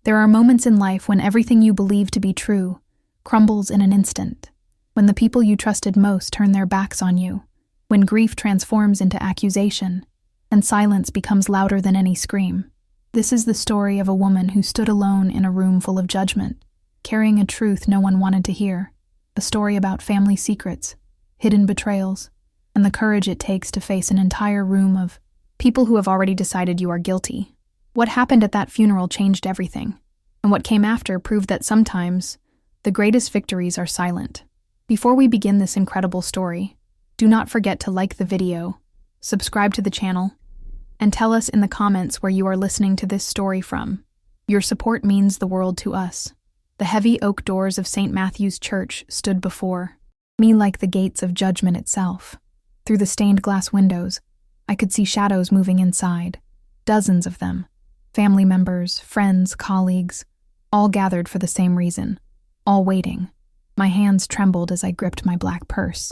There are moments in life when everything you believe to be true crumbles in an instant, when the people you trusted most turn their backs on you, when grief transforms into accusation, and silence becomes louder than any scream. This is the story of a woman who stood alone in a room full of judgment, carrying a truth no one wanted to hear, a story about family secrets, hidden betrayals, and the courage it takes to face an entire room of people who have already decided you are guilty. What happened at that funeral changed everything, and what came after proved that sometimes the greatest victories are silent. Before we begin this incredible story, do not forget to like the video, subscribe to the channel, and tell us in the comments where you are listening to this story from. Your support means the world to us. The heavy oak doors of St. Matthew's Church stood before me like the gates of judgment itself. Through the stained glass windows, I could see shadows moving inside, dozens of them. Family members, friends, colleagues, all gathered for the same reason, all waiting. My hands trembled as I gripped my black purse.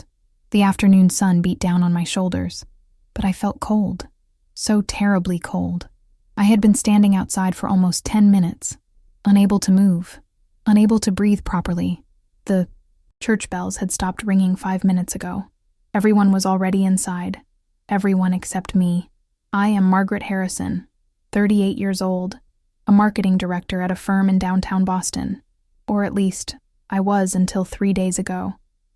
The afternoon sun beat down on my shoulders, but I felt cold, so terribly cold. I had been standing outside for almost 10 minutes, unable to move, unable to breathe properly. The church bells had stopped ringing 5 minutes ago. Everyone was already inside, everyone except me. I am Margaret Harrison, 38 years old, a marketing director at a firm in downtown Boston. Or at least, I was until 3 days ago.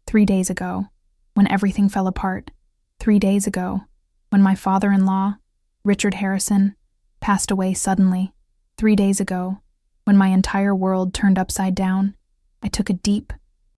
3 days ago, when everything fell apart. 3 days ago, when my father-in-law, Richard Harrison, passed away suddenly. 3 days ago, when my entire world turned upside down. I took a deep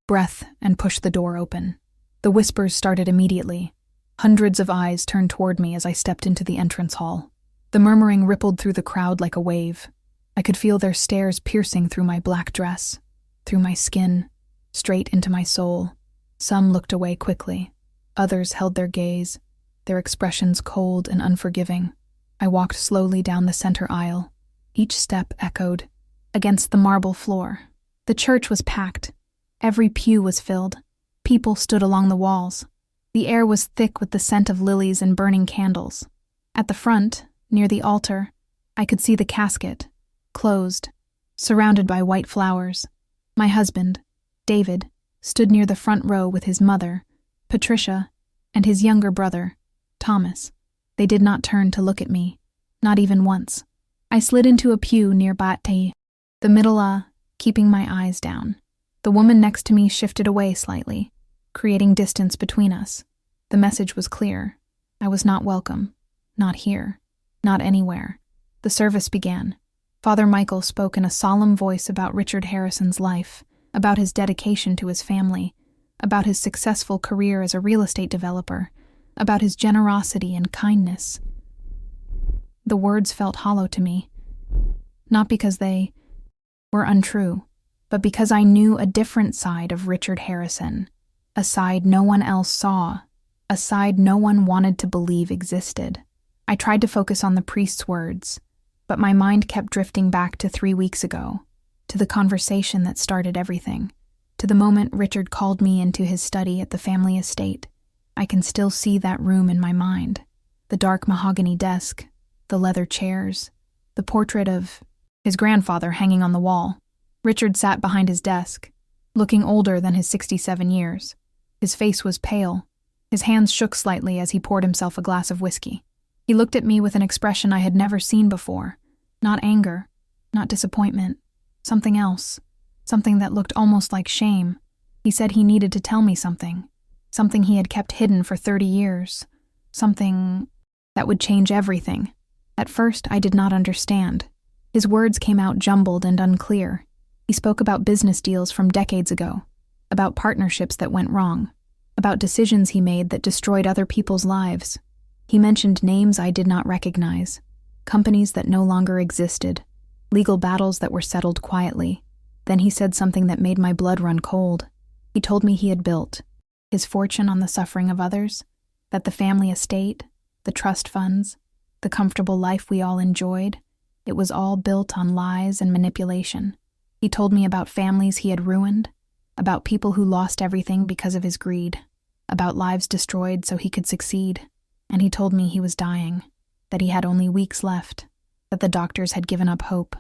breath and pushed the door open. The whispers started immediately. Hundreds of eyes turned toward me as I stepped into the entrance hall. The murmuring rippled through the crowd like a wave. I could feel their stares piercing through my black dress, through my skin, straight into my soul. Some looked away quickly. Others held their gaze, their expressions cold and unforgiving. I walked slowly down the center aisle. Each step echoed against the marble floor. The church was packed. Every pew was filled. People stood along the walls. The air was thick with the scent of lilies and burning candles. At the front, near the altar, I could see the casket, closed, surrounded by white flowers. My husband, David, stood near the front row with his mother, Patricia, and his younger brother, Thomas. They did not turn to look at me, not even once. I slid into a pew near the middle, keeping my eyes down. The woman next to me shifted away slightly, creating distance between us. The message was clear. I was not welcome. Not here. Not anywhere. The service began. Father Michael spoke in a solemn voice about Richard Harrison's life, about his dedication to his family, about his successful career as a real estate developer, about his generosity and kindness. The words felt hollow to me, not because they were untrue, but because I knew a different side of Richard Harrison, a side no one else saw, a side no one wanted to believe existed. I tried to focus on the priest's words, but my mind kept drifting back to 3 weeks ago, to the conversation that started everything, to the moment Richard called me into his study at the family estate. I can still see that room in my mind, the dark mahogany desk, the leather chairs, the portrait of his grandfather hanging on the wall. Richard sat behind his desk, looking older than his 67 years. His face was pale. His hands shook slightly as he poured himself a glass of whiskey. He looked at me with an expression I had never seen before. Not anger, not disappointment, something else, something that looked almost like shame. He said he needed to tell me something he had kept hidden for 30 years, something that would change everything. At first, I did not understand. His words came out jumbled and unclear. He spoke about business deals from decades ago, about partnerships that went wrong, about decisions he made that destroyed other people's lives. He mentioned names I did not recognize, companies that no longer existed, legal battles that were settled quietly. Then he said something that made my blood run cold. He told me he had built his fortune on the suffering of others, that the family estate, the trust funds, the comfortable life we all enjoyed, it was all built on lies and manipulation. He told me about families he had ruined, about people who lost everything because of his greed, about lives destroyed so he could succeed. And he told me he was dying, that he had only weeks left, that the doctors had given up hope,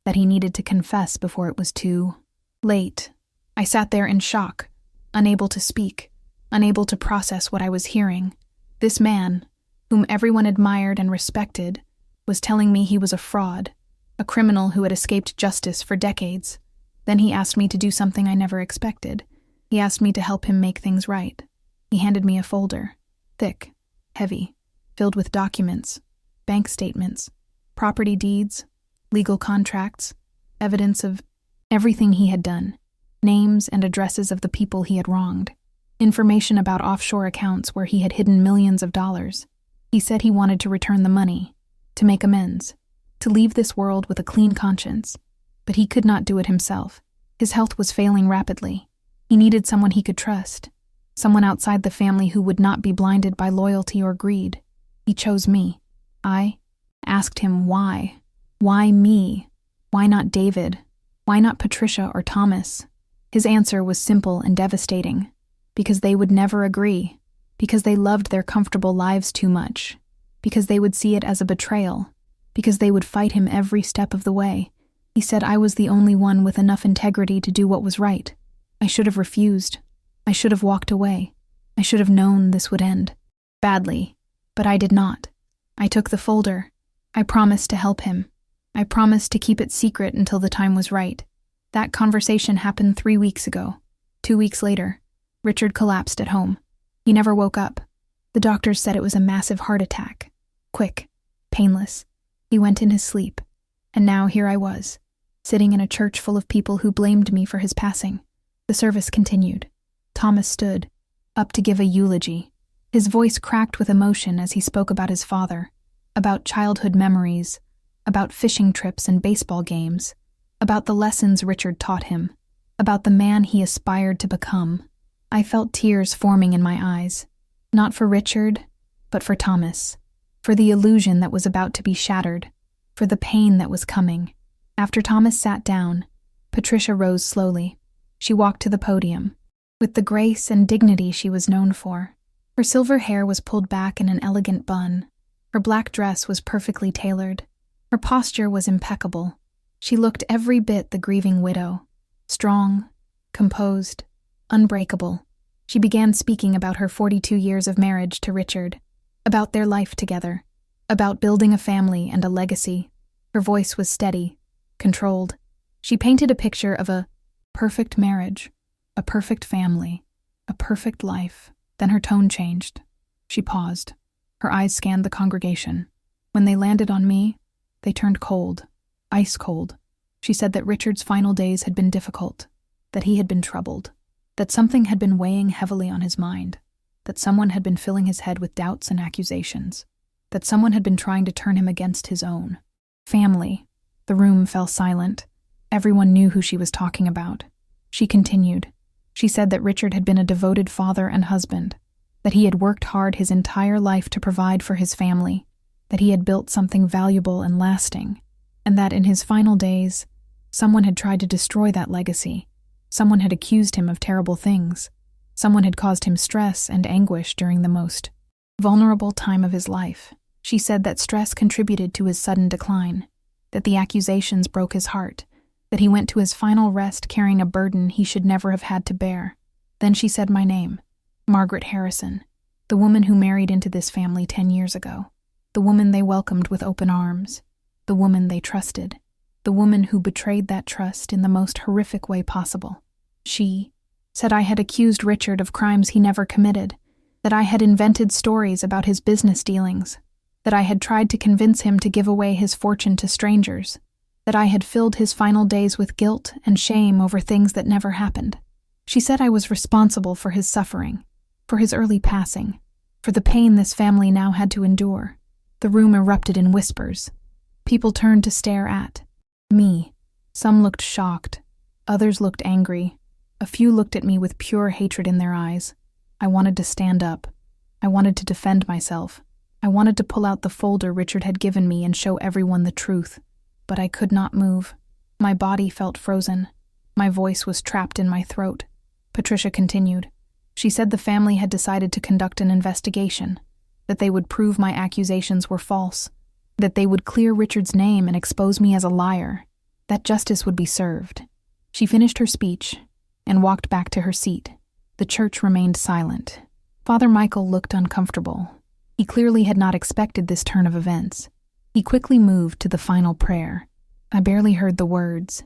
that he needed to confess before it was too late. I sat there in shock, unable to speak, unable to process what I was hearing. This man, whom everyone admired and respected, was telling me he was a fraud, a criminal who had escaped justice for decades. Then he asked me to do something I never expected. He asked me to help him make things right. He handed me a folder, thick, heavy, filled with documents, bank statements, property deeds, legal contracts, evidence of everything he had done, names and addresses of the people he had wronged, information about offshore accounts where he had hidden millions of dollars. He said he wanted to return the money, to make amends, to leave this world with a clean conscience. But he could not do it himself. His health was failing rapidly. He needed someone he could trust, someone outside the family who would not be blinded by loyalty or greed. He chose me. I asked him why. Why me? Why not David? Why not Patricia or Thomas? His answer was simple and devastating. Because they would never agree. Because they loved their comfortable lives too much. Because they would see it as a betrayal. Because they would fight him every step of the way. He said I was the only one with enough integrity to do what was right. I should have refused. I should have walked away. I should have known this would end badly. But I did not. I took the folder. I promised to help him. I promised to keep it secret until the time was right. That conversation happened 3 weeks ago. 2 weeks later, Richard collapsed at home. He never woke up. The doctors said it was a massive heart attack. Quick, painless. He went in his sleep. And now here I was, sitting in a church full of people who blamed me for his passing. The service continued. Thomas stood, up to give a eulogy. His voice cracked with emotion as he spoke about his father, about childhood memories, about fishing trips and baseball games, about the lessons Richard taught him, about the man he aspired to become. I felt tears forming in my eyes, not for Richard, but for Thomas, for the illusion that was about to be shattered, for the pain that was coming. After Thomas sat down, Patricia rose slowly. She walked to the podium, with the grace and dignity she was known for. Her silver hair was pulled back in an elegant bun. Her black dress was perfectly tailored. Her posture was impeccable. She looked every bit the grieving widow, strong, composed, unbreakable. She began speaking about her 42 years of marriage to Richard, about their life together, about building a family and a legacy. Her voice was steady, controlled. She painted a picture of a perfect marriage, a perfect family, a perfect life. Then her tone changed. She paused. Her eyes scanned the congregation. When they landed on me, they turned cold, ice cold. She said that Richard's final days had been difficult, that he had been troubled, that something had been weighing heavily on his mind, that someone had been filling his head with doubts and accusations, that someone had been trying to turn him against his own family. The room fell silent. Everyone knew who she was talking about. She continued. She said that Richard had been a devoted father and husband, that he had worked hard his entire life to provide for his family, that he had built something valuable and lasting, and that in his final days, someone had tried to destroy that legacy. Someone had accused him of terrible things. Someone had caused him stress and anguish during the most vulnerable time of his life. She said that stress contributed to his sudden decline, that the accusations broke his heart, that he went to his final rest carrying a burden he should never have had to bear. Then she said my name, Margaret Harrison, the woman who married into this family 10 years ago, the woman they welcomed with open arms, the woman they trusted, the woman who betrayed that trust in the most horrific way possible. She said I had accused Richard of crimes he never committed, that I had invented stories about his business dealings, that I had tried to convince him to give away his fortune to strangers, that I had filled his final days with guilt and shame over things that never happened. She said I was responsible for his suffering, for his early passing, for the pain this family now had to endure. The room erupted in whispers. People turned to stare at me. Some looked shocked. Others looked angry. A few looked at me with pure hatred in their eyes. I wanted to stand up. I wanted to defend myself. I wanted to pull out the folder Richard had given me and show everyone the truth. But I could not move. My body felt frozen. My voice was trapped in my throat. Patricia continued. She said the family had decided to conduct an investigation, that they would prove my accusations were false, that they would clear Richard's name and expose me as a liar, that justice would be served. She finished her speech and walked back to her seat. The church remained silent. Father Michael looked uncomfortable. He clearly had not expected this turn of events. He quickly moved to the final prayer. I barely heard the words.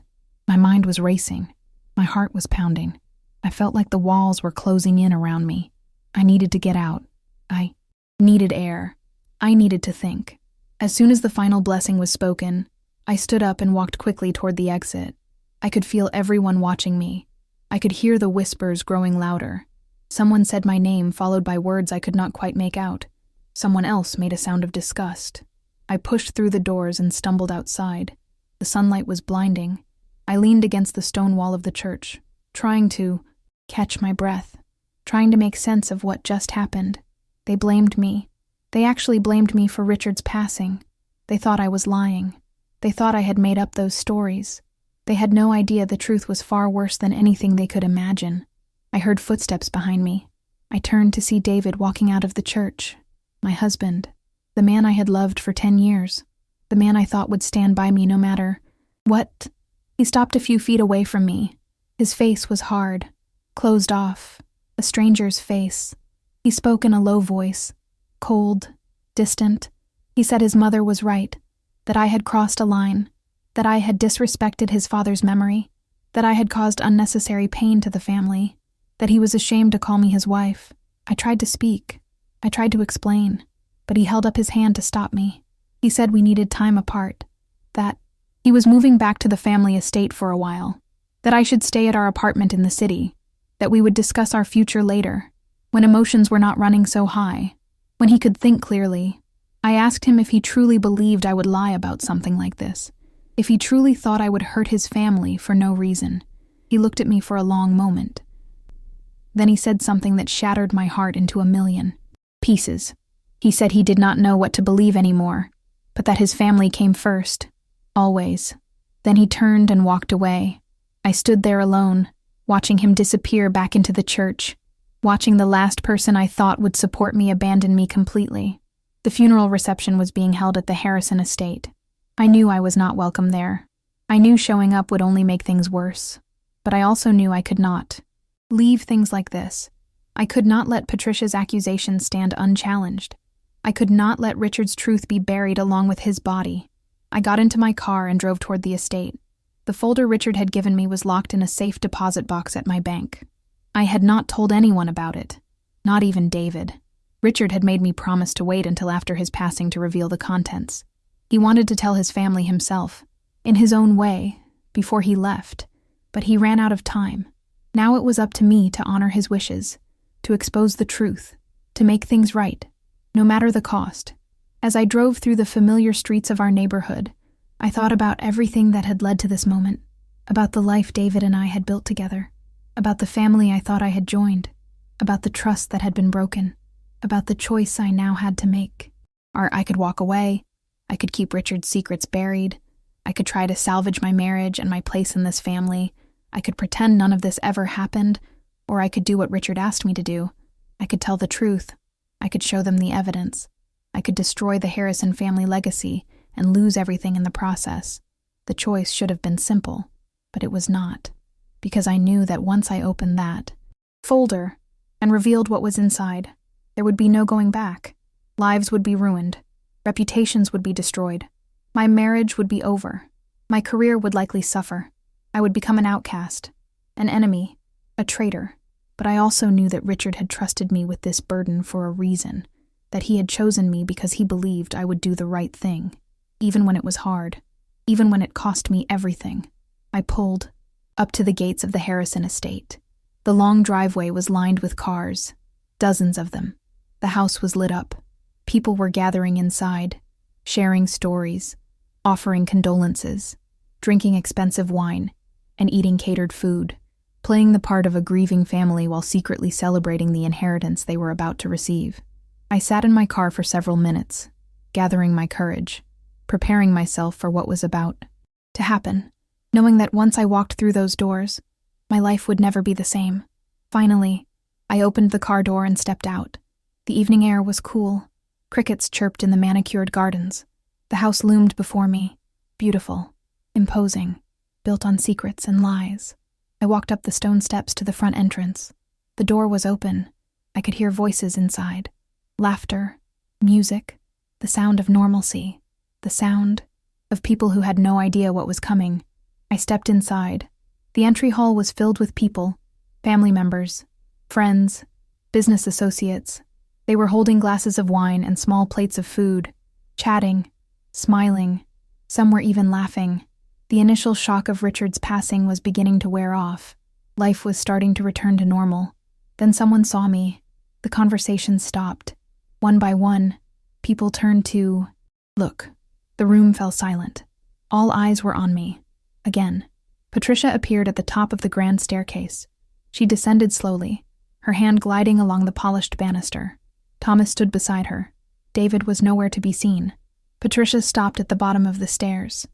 My mind was racing. My heart was pounding. I felt like the walls were closing in around me. I needed to get out. I needed air. I needed to think. As soon as the final blessing was spoken, I stood up and walked quickly toward the exit. I could feel everyone watching me. I could hear the whispers growing louder. Someone said my name, followed by words I could not quite make out. Someone else made a sound of disgust. I pushed through the doors and stumbled outside. The sunlight was blinding. I leaned against the stone wall of the church, trying to catch my breath, trying to make sense of what just happened. They blamed me. They actually blamed me for Richard's passing. They thought I was lying. They thought I had made up those stories. They had no idea the truth was far worse than anything they could imagine. I heard footsteps behind me. I turned to see David walking out of the church. My husband. The man I had loved for 10 years. The man I thought would stand by me no matter what. He stopped a few feet away from me. His face was hard, closed off, a stranger's face. He spoke in a low voice, cold, distant. He said his mother was right, that I had crossed a line, that I had disrespected his father's memory, that I had caused unnecessary pain to the family, that he was ashamed to call me his wife. I tried to speak. I tried to explain, but he held up his hand to stop me. He said we needed time apart, that he was moving back to the family estate for a while, that I should stay at our apartment in the city, that we would discuss our future later, when emotions were not running so high, when he could think clearly. I asked him if he truly believed I would lie about something like this, if he truly thought I would hurt his family for no reason. He looked at me for a long moment. Then he said something that shattered my heart into a million pieces. He said he did not know what to believe anymore, but that his family came first, always. Then he turned and walked away. I stood there alone, watching him disappear back into the church, watching the last person I thought would support me abandon me completely. The funeral reception was being held at the Harrison estate. I knew I was not welcome there. I knew showing up would only make things worse, but I also knew I could not leave things like this. I could not let Patricia's accusations stand unchallenged. I could not let Richard's truth be buried along with his body. I got into my car and drove toward the estate. The folder Richard had given me was locked in a safe deposit box at my bank. I had not told anyone about it, not even David. Richard had made me promise to wait until after his passing to reveal the contents. He wanted to tell his family himself, in his own way, before he left, but he ran out of time. Now it was up to me to honor his wishes, to expose the truth, to make things right, no matter the cost. As I drove through the familiar streets of our neighborhood, I thought about everything that had led to this moment, about the life David and I had built together, about the family I thought I had joined, about the trust that had been broken, about the choice I now had to make. Or I could walk away, I could keep Richard's secrets buried, I could try to salvage my marriage and my place in this family, I could pretend none of this ever happened, or I could do what Richard asked me to do. I could tell the truth, I could show them the evidence, I could destroy the Harrison family legacy and lose everything in the process. The choice should have been simple, but it was not, because I knew that once I opened that folder and revealed what was inside, there would be no going back. Lives would be ruined. Reputations would be destroyed. My marriage would be over. My career would likely suffer. I would become an outcast, an enemy, a traitor. But I also knew that Richard had trusted me with this burden for a reason, that he had chosen me because he believed I would do the right thing, even when it was hard, even when it cost me everything. I pulled up to the gates of the Harrison estate. The long driveway was lined with cars, dozens of them. The house was lit up. People were gathering inside, sharing stories, offering condolences, drinking expensive wine, and eating catered food, playing the part of a grieving family while secretly celebrating the inheritance they were about to receive. I sat in my car for several minutes, gathering my courage, preparing myself for what was about to happen, knowing that once I walked through those doors, my life would never be the same. Finally, I opened the car door and stepped out. The evening air was cool. Crickets chirped in the manicured gardens. The house loomed before me, beautiful, imposing. built on secrets and lies. I walked up the stone steps to the front entrance. The door was open. I could hear voices inside. Laughter, music, the sound of normalcy, the sound of people who had no idea what was coming. I stepped inside. The entry hall was filled with people, family members, friends, business associates. They were holding glasses of wine and small plates of food, chatting, smiling. Some were even laughing. The initial shock of Richard's passing was beginning to wear off. Life was starting to return to normal. Then someone saw me. The conversation stopped. One by one, people turned to look. The room fell silent. All eyes were on me. Again. Patricia appeared at the top of the grand staircase. She descended slowly, her hand gliding along the polished banister. Thomas stood beside her. David was nowhere to be seen. Patricia stopped at the bottom of the stairs.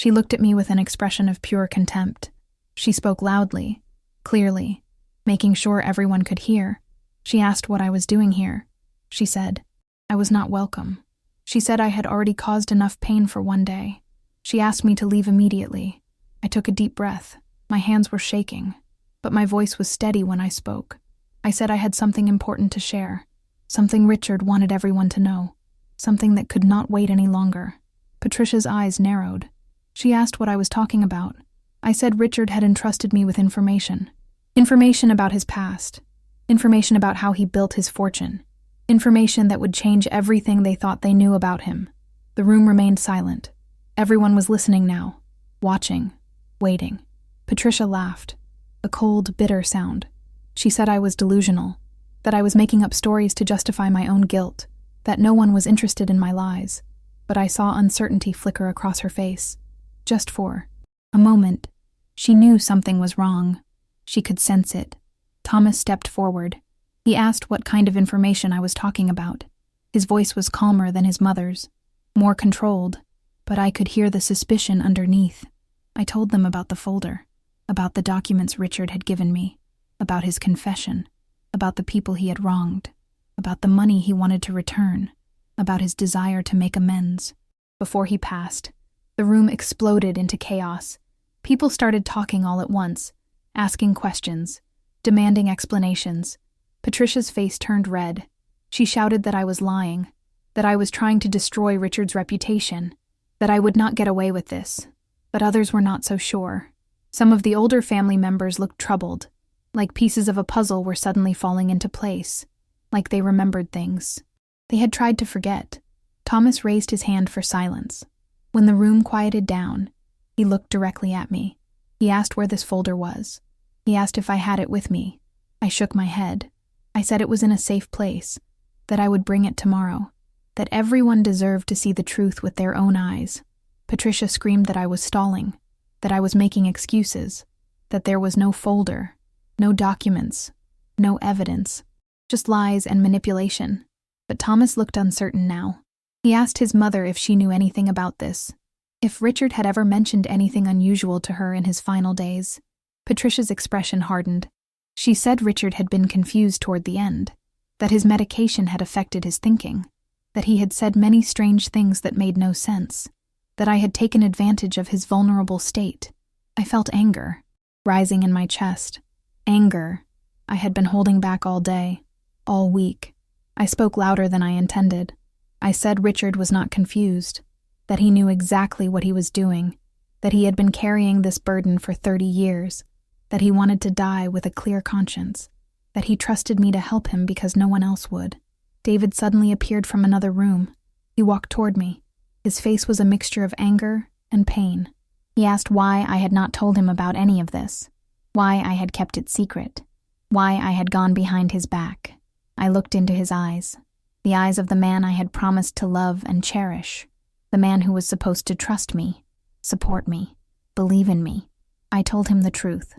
She looked at me with an expression of pure contempt. She spoke loudly, clearly, making sure everyone could hear. She asked what I was doing here. She said, I was not welcome. She said I had already caused enough pain for one day. She asked me to leave immediately. I took a deep breath. My hands were shaking, but my voice was steady when I spoke. I said I had something important to share, something Richard wanted everyone to know, something that could not wait any longer. Patricia's eyes narrowed. She asked what I was talking about. I said Richard had entrusted me with information. Information about his past. Information about how he built his fortune. Information that would change everything they thought they knew about him. The room remained silent. Everyone was listening now, watching, waiting. Patricia laughed, a cold, bitter sound. She said I was delusional, that I was making up stories to justify my own guilt, that no one was interested in my lies. But I saw uncertainty flicker across her face. Just for a moment, she knew something was wrong. She could sense it. Thomas stepped forward. He asked what kind of information I was talking about. His voice was calmer than his mother's, more controlled, but I could hear the suspicion underneath. I told them about the folder, about the documents Richard had given me, about his confession, about the people he had wronged, about the money he wanted to return, about his desire to make amends. Before he passed, the room exploded into chaos. People started talking all at once, asking questions, demanding explanations. Patricia's face turned red. She shouted that I was lying, that I was trying to destroy Richard's reputation, that I would not get away with this. But others were not so sure. Some of the older family members looked troubled, like pieces of a puzzle were suddenly falling into place, like they remembered things they had tried to forget. Thomas raised his hand for silence. When the room quieted down, he looked directly at me. He asked where this folder was. He asked if I had it with me. I shook my head. I said it was in a safe place, that I would bring it tomorrow, that everyone deserved to see the truth with their own eyes. Patricia screamed that I was stalling, that I was making excuses, that there was no folder, no documents, no evidence, just lies and manipulation. But Thomas looked uncertain now. He asked his mother if she knew anything about this, if Richard had ever mentioned anything unusual to her in his final days. Patricia's expression hardened. She said Richard had been confused toward the end, that his medication had affected his thinking, that he had said many strange things that made no sense, that I had taken advantage of his vulnerable state. I felt anger, rising in my chest. Anger I had been holding back all day, all week. I spoke louder than I intended. I said Richard was not confused, that he knew exactly what he was doing, that he had been carrying this burden for 30 years, that he wanted to die with a clear conscience, that he trusted me to help him because no one else would. David suddenly appeared from another room. He walked toward me. His face was a mixture of anger and pain. He asked why I had not told him about any of this, why I had kept it secret, why I had gone behind his back. I looked into his eyes, the eyes of the man I had promised to love and cherish, the man who was supposed to trust me, support me, believe in me. I told him the truth.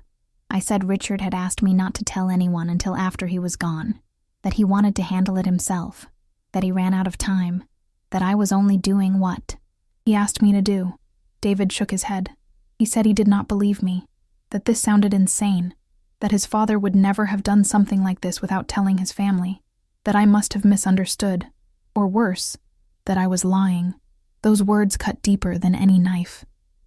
I said Richard had asked me not to tell anyone until after he was gone, that he wanted to handle it himself, that he ran out of time, that I was only doing what he asked me to do. David shook his head. He said he did not believe me, that this sounded insane, that his father would never have done something like this without telling his family, that I must have misunderstood, or worse, that I was lying. Those words cut deeper than any knife.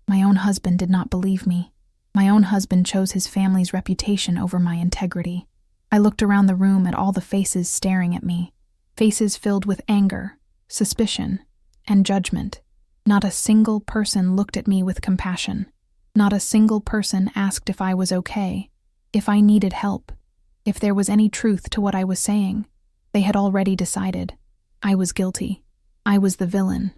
My own husband did not believe me. My own husband chose his family's reputation over my integrity. I looked around the room at all the faces staring at me, faces filled with anger, suspicion, and judgment. Not a single person looked at me with compassion. Not a single person asked if I was okay, if I needed help, if there was any truth to what I was saying. They had already decided. I was guilty. I was the villain.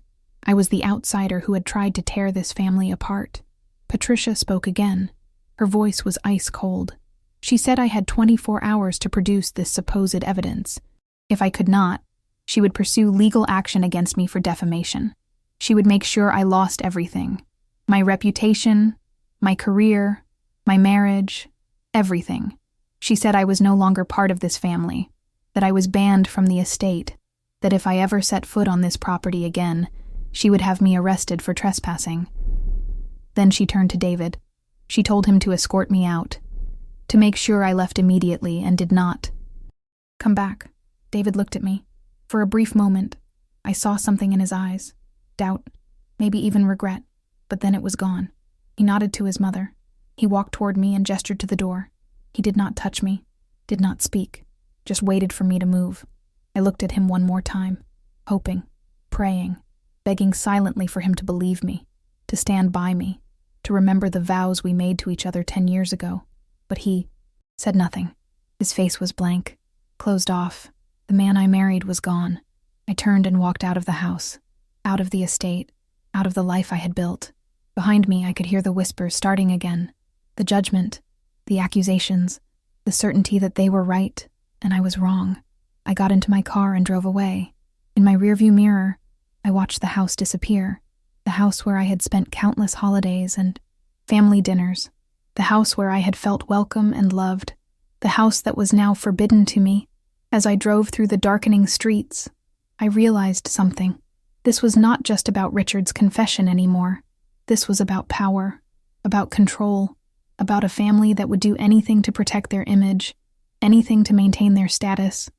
I was the outsider who had tried to tear this family apart. Patricia spoke again. Her voice was ice cold. She said I had 24 hours to produce this supposed evidence. If I could not, she would pursue legal action against me for defamation. She would make sure I lost everything. My reputation, my career, my marriage, everything. She said I was no longer part of this family, that I was banned from the estate, that if I ever set foot on this property again, she would have me arrested for trespassing. Then she turned to David. She told him to escort me out, to make sure I left immediately and did not. Come back. David looked at me. For a brief moment, I saw something in his eyes. Doubt, maybe even regret, but then it was gone. He nodded to his mother. He walked toward me and gestured to the door. He did not touch me, did not speak, just waited for me to move. I looked at him one more time, hoping, praying, begging silently for him to believe me, to stand by me, to remember the vows we made to each other 10 years ago. But he said nothing. His face was blank, closed off. The man I married was gone. I turned and walked out of the house, out of the estate, out of the life I had built. Behind me, I could hear the whispers starting again. The judgment, the accusations, the certainty that they were right and I was wrong. I got into my car and drove away. In my rearview mirror, I watched the house disappear. The house where I had spent countless holidays and family dinners. The house where I had felt welcome and loved. The house that was now forbidden to me. As I drove through the darkening streets, I realized something. This was not just about Richard's confession anymore. This was about power, about control, about a family that would do anything to protect their image, anything to maintain their status,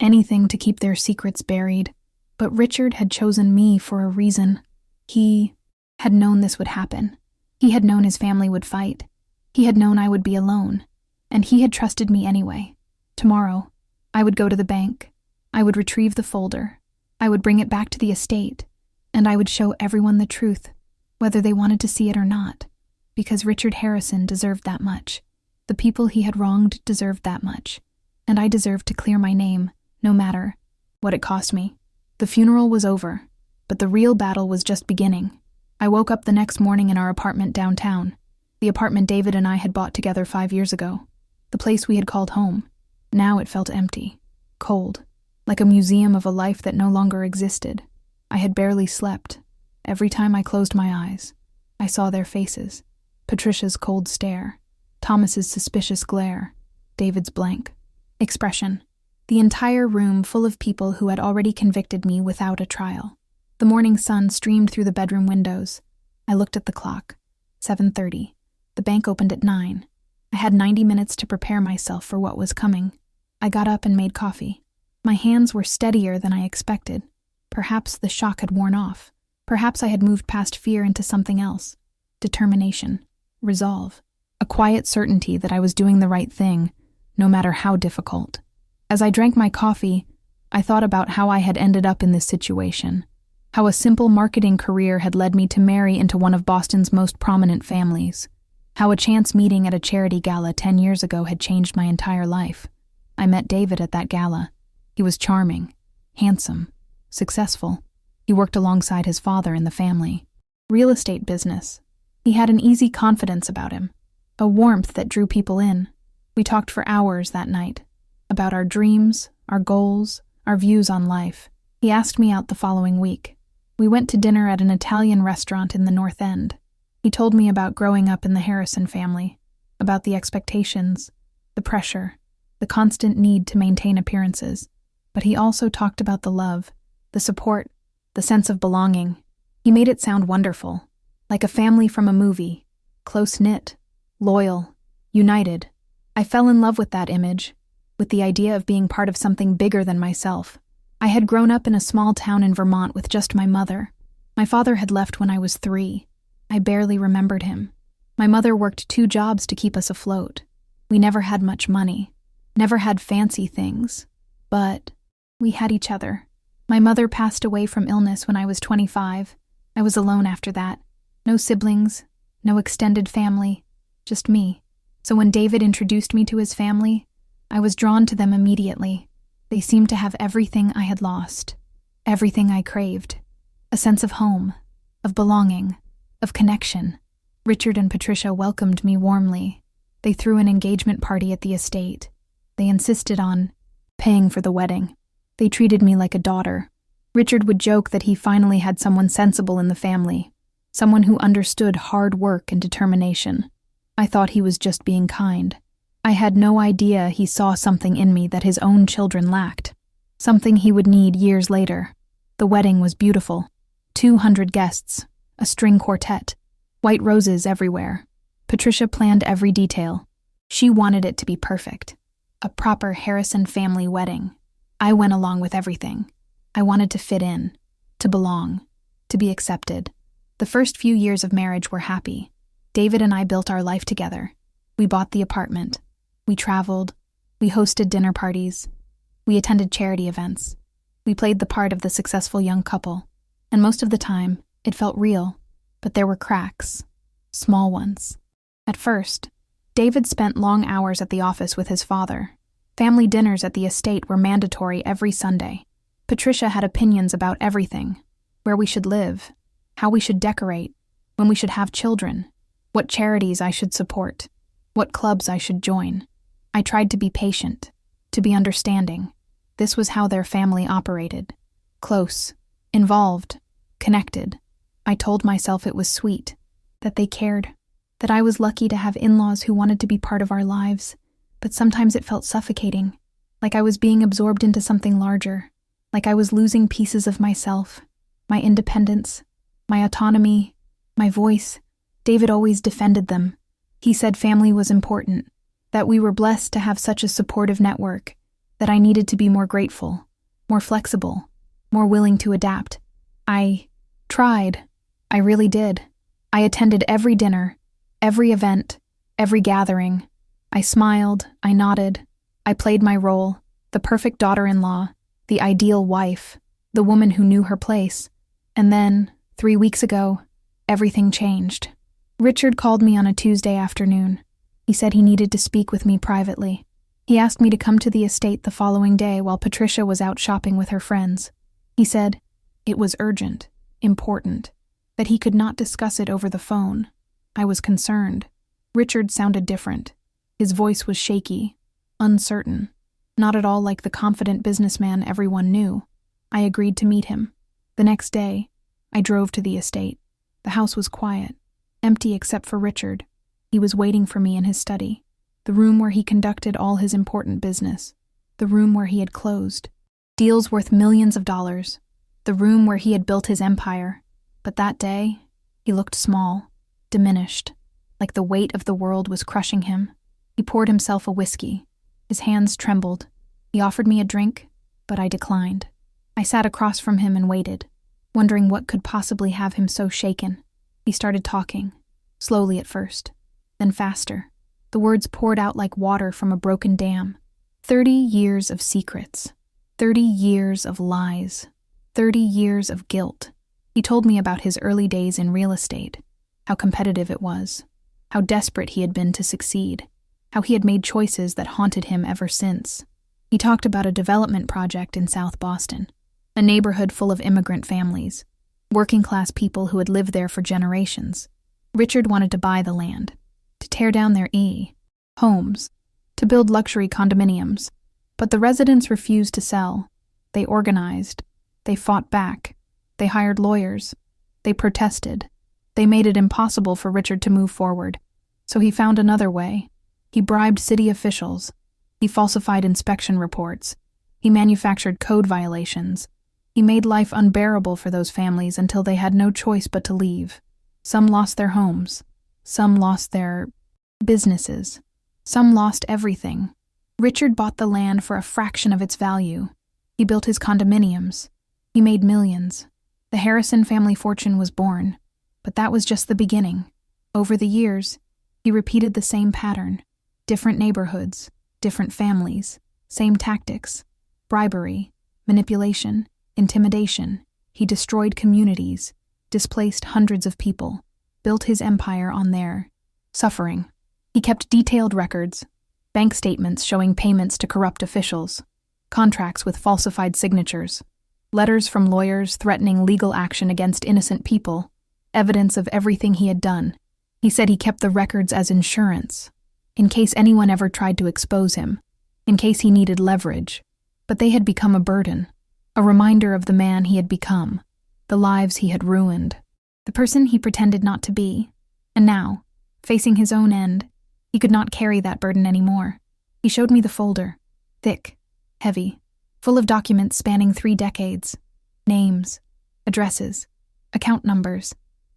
anything to keep their secrets buried. But Richard had chosen me for a reason. He had known this would happen. He had known his family would fight. He had known I would be alone. And he had trusted me anyway. Tomorrow, I would go to the bank. I would retrieve the folder. I would bring it back to the estate. And I would show everyone the truth, whether they wanted to see it or not. Because Richard Harrison deserved that much. The people he had wronged deserved that much. And I deserved to clear my name, no matter what it cost me. The funeral was over, but the real battle was just beginning. I woke up the next morning in our apartment downtown, the apartment David and I had bought together 5 years ago, the place we had called home. Now it felt empty, cold, like a museum of a life that no longer existed. I had barely slept. Every time I closed my eyes, I saw their faces. Patricia's cold stare, Thomas's suspicious glare, David's blank expression. The entire room full of people who had already convicted me without a trial. The morning sun streamed through the bedroom windows. I looked at the clock. 7:30. The bank opened at 9. I had 90 minutes to prepare myself for what was coming. I got up and made coffee. My hands were steadier than I expected. Perhaps the shock had worn off. Perhaps I had moved past fear into something else. Determination. Resolve. A quiet certainty that I was doing the right thing, no matter how difficult. As I drank my coffee, I thought about how I had ended up in this situation. How a simple marketing career had led me to marry into one of Boston's most prominent families. How a chance meeting at a charity gala 10 years ago had changed my entire life. I met David at that gala. He was charming, handsome, successful. He worked alongside his father in the family. Real estate business. He had an easy confidence about him, a warmth that drew people in. We talked for hours that night, about our dreams, our goals, our views on life. He asked me out the following week. We went to dinner at an Italian restaurant in the North End. He told me about growing up in the Harrison family, about the expectations, the pressure, the constant need to maintain appearances. But he also talked about the love, the support, the sense of belonging. He made it sound wonderful, like a family from a movie, close-knit, loyal, united. I fell in love with that image, with the idea of being part of something bigger than myself. I had grown up in a small town in Vermont with just my mother. My father had left when I was 3. I barely remembered him. My mother worked 2 jobs to keep us afloat. We never had much money, never had fancy things, but we had each other. My mother passed away from illness when I was 25. I was alone after that. No siblings, no extended family, just me. So when David introduced me to his family, I was drawn to them immediately. They seemed to have everything I had lost, everything I craved. A sense of home, of belonging, of connection. Richard and Patricia welcomed me warmly. They threw an engagement party at the estate. They insisted on paying for the wedding. They treated me like a daughter. Richard would joke that he finally had someone sensible in the family, someone who understood hard work and determination. I thought he was just being kind. I had no idea he saw something in me that his own children lacked, something he would need years later. The wedding was beautiful. 200 guests, a string quartet, white roses everywhere. Patricia planned every detail. She wanted it to be perfect. A proper Harrison family wedding. I went along with everything. I wanted to fit in, to belong, to be accepted. The first few years of marriage were happy. David and I built our life together. We bought the apartment. We traveled. We hosted dinner parties. We attended charity events. We played the part of the successful young couple. And most of the time, it felt real. But there were cracks. Small ones. At first, David spent long hours at the office with his father. Family dinners at the estate were mandatory every Sunday. Patricia had opinions about everything. Where we should live, how we should decorate, when we should have children, what charities I should support, what clubs I should join. I tried to be patient, to be understanding. This was how their family operated. Close, involved, connected. I told myself it was sweet, that they cared, that I was lucky to have in-laws who wanted to be part of our lives, but sometimes it felt suffocating, like I was being absorbed into something larger, like I was losing pieces of myself, my independence, my autonomy, my voice. David always defended them. He said family was important, that we were blessed to have such a supportive network, that I needed to be more grateful, more flexible, more willing to adapt. I tried. I really did. I attended every dinner, every event, every gathering. I smiled, I nodded. I played my role, the perfect daughter-in-law, the ideal wife, the woman who knew her place. And then, 3 weeks ago, everything changed. Richard called me on a Tuesday afternoon. He said he needed to speak with me privately. He asked me to come to the estate the following day while Patricia was out shopping with her friends. He said it was urgent, important, that he could not discuss it over the phone. I was concerned. Richard sounded different. His voice was shaky, uncertain, not at all like the confident businessman everyone knew. I agreed to meet him. The next day, I drove to the estate. The house was quiet, empty except for Richard. He was waiting for me in his study, the room where he conducted all his important business, the room where he had closed deals worth millions of dollars, the room where he had built his empire. But that day, he looked small, diminished, like the weight of the world was crushing him. He poured himself a whiskey. His hands trembled. He offered me a drink, but I declined. I sat across from him and waited, wondering what could possibly have him so shaken. He started talking, slowly at first, then faster. The words poured out like water from a broken dam. 30 years of secrets. 30 years of lies. 30 years of guilt. He told me about his early days in real estate, how competitive it was, how desperate he had been to succeed, how he had made choices that haunted him ever since. He talked about a development project in South Boston, a neighborhood full of immigrant families, working-class people who had lived there for generations. Richard wanted to buy the land, to tear down their homes, to build luxury condominiums. But the residents refused to sell. They organized. They fought back. They hired lawyers. They protested. They made it impossible for Richard to move forward. So he found another way. He bribed city officials. He falsified inspection reports. He manufactured code violations. He made life unbearable for those families until they had no choice but to leave. Some lost their homes. Some lost their businesses. Some lost everything. Richard bought the land for a fraction of its value. He built his condominiums. He made millions. The Harrison family fortune was born. But that was just the beginning. Over the years, He repeated the same pattern. Different neighborhoods, different families, same tactics. Bribery, manipulation, intimidation. He destroyed communities, displaced hundreds of people, built his empire on their suffering. He kept detailed records, bank statements showing payments to corrupt officials, contracts with falsified signatures, letters from lawyers threatening legal action against innocent people, evidence of everything he had done. He said he kept the records as insurance, in case anyone ever tried to expose him, in case he needed leverage. But they had become a burden, a reminder of the man he had become, the lives he had ruined, the person he pretended not to be. And now, facing his own end, he could not carry that burden anymore. He showed me the folder, thick, heavy, full of documents spanning 3 decades, names, addresses, account numbers.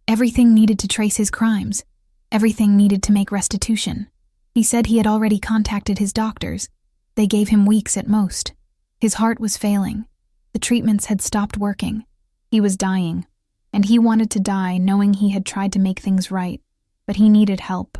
Everything needed to trace his crimes. Everything needed to make restitution. He said he had already contacted his doctors. They gave him weeks at most. His heart was failing. The treatments had stopped working. He was dying, and he wanted to die knowing he had tried to make things right. But he needed help.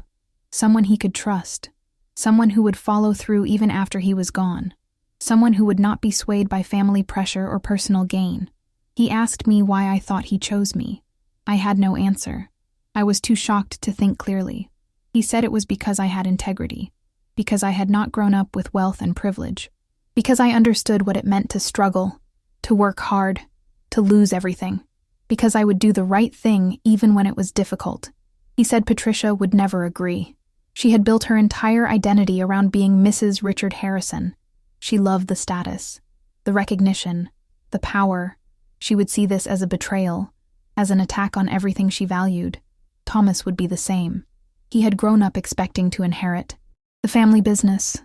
Someone he could trust. Someone who would follow through even after he was gone. Someone who would not be swayed by family pressure or personal gain. He asked me why I thought he chose me. I had no answer. I was too shocked to think clearly. He said it was because I had integrity, because I had not grown up with wealth and privilege, because I understood what it meant to struggle, to work hard, to lose everything, because I would do the right thing even when it was difficult. He said Patricia would never agree. She had built her entire identity around being Mrs. Richard Harrison. She loved the status, the recognition, the power. She would see this as a betrayal, as an attack on everything she valued. Thomas would be the same. He had grown up expecting to inherit the family business,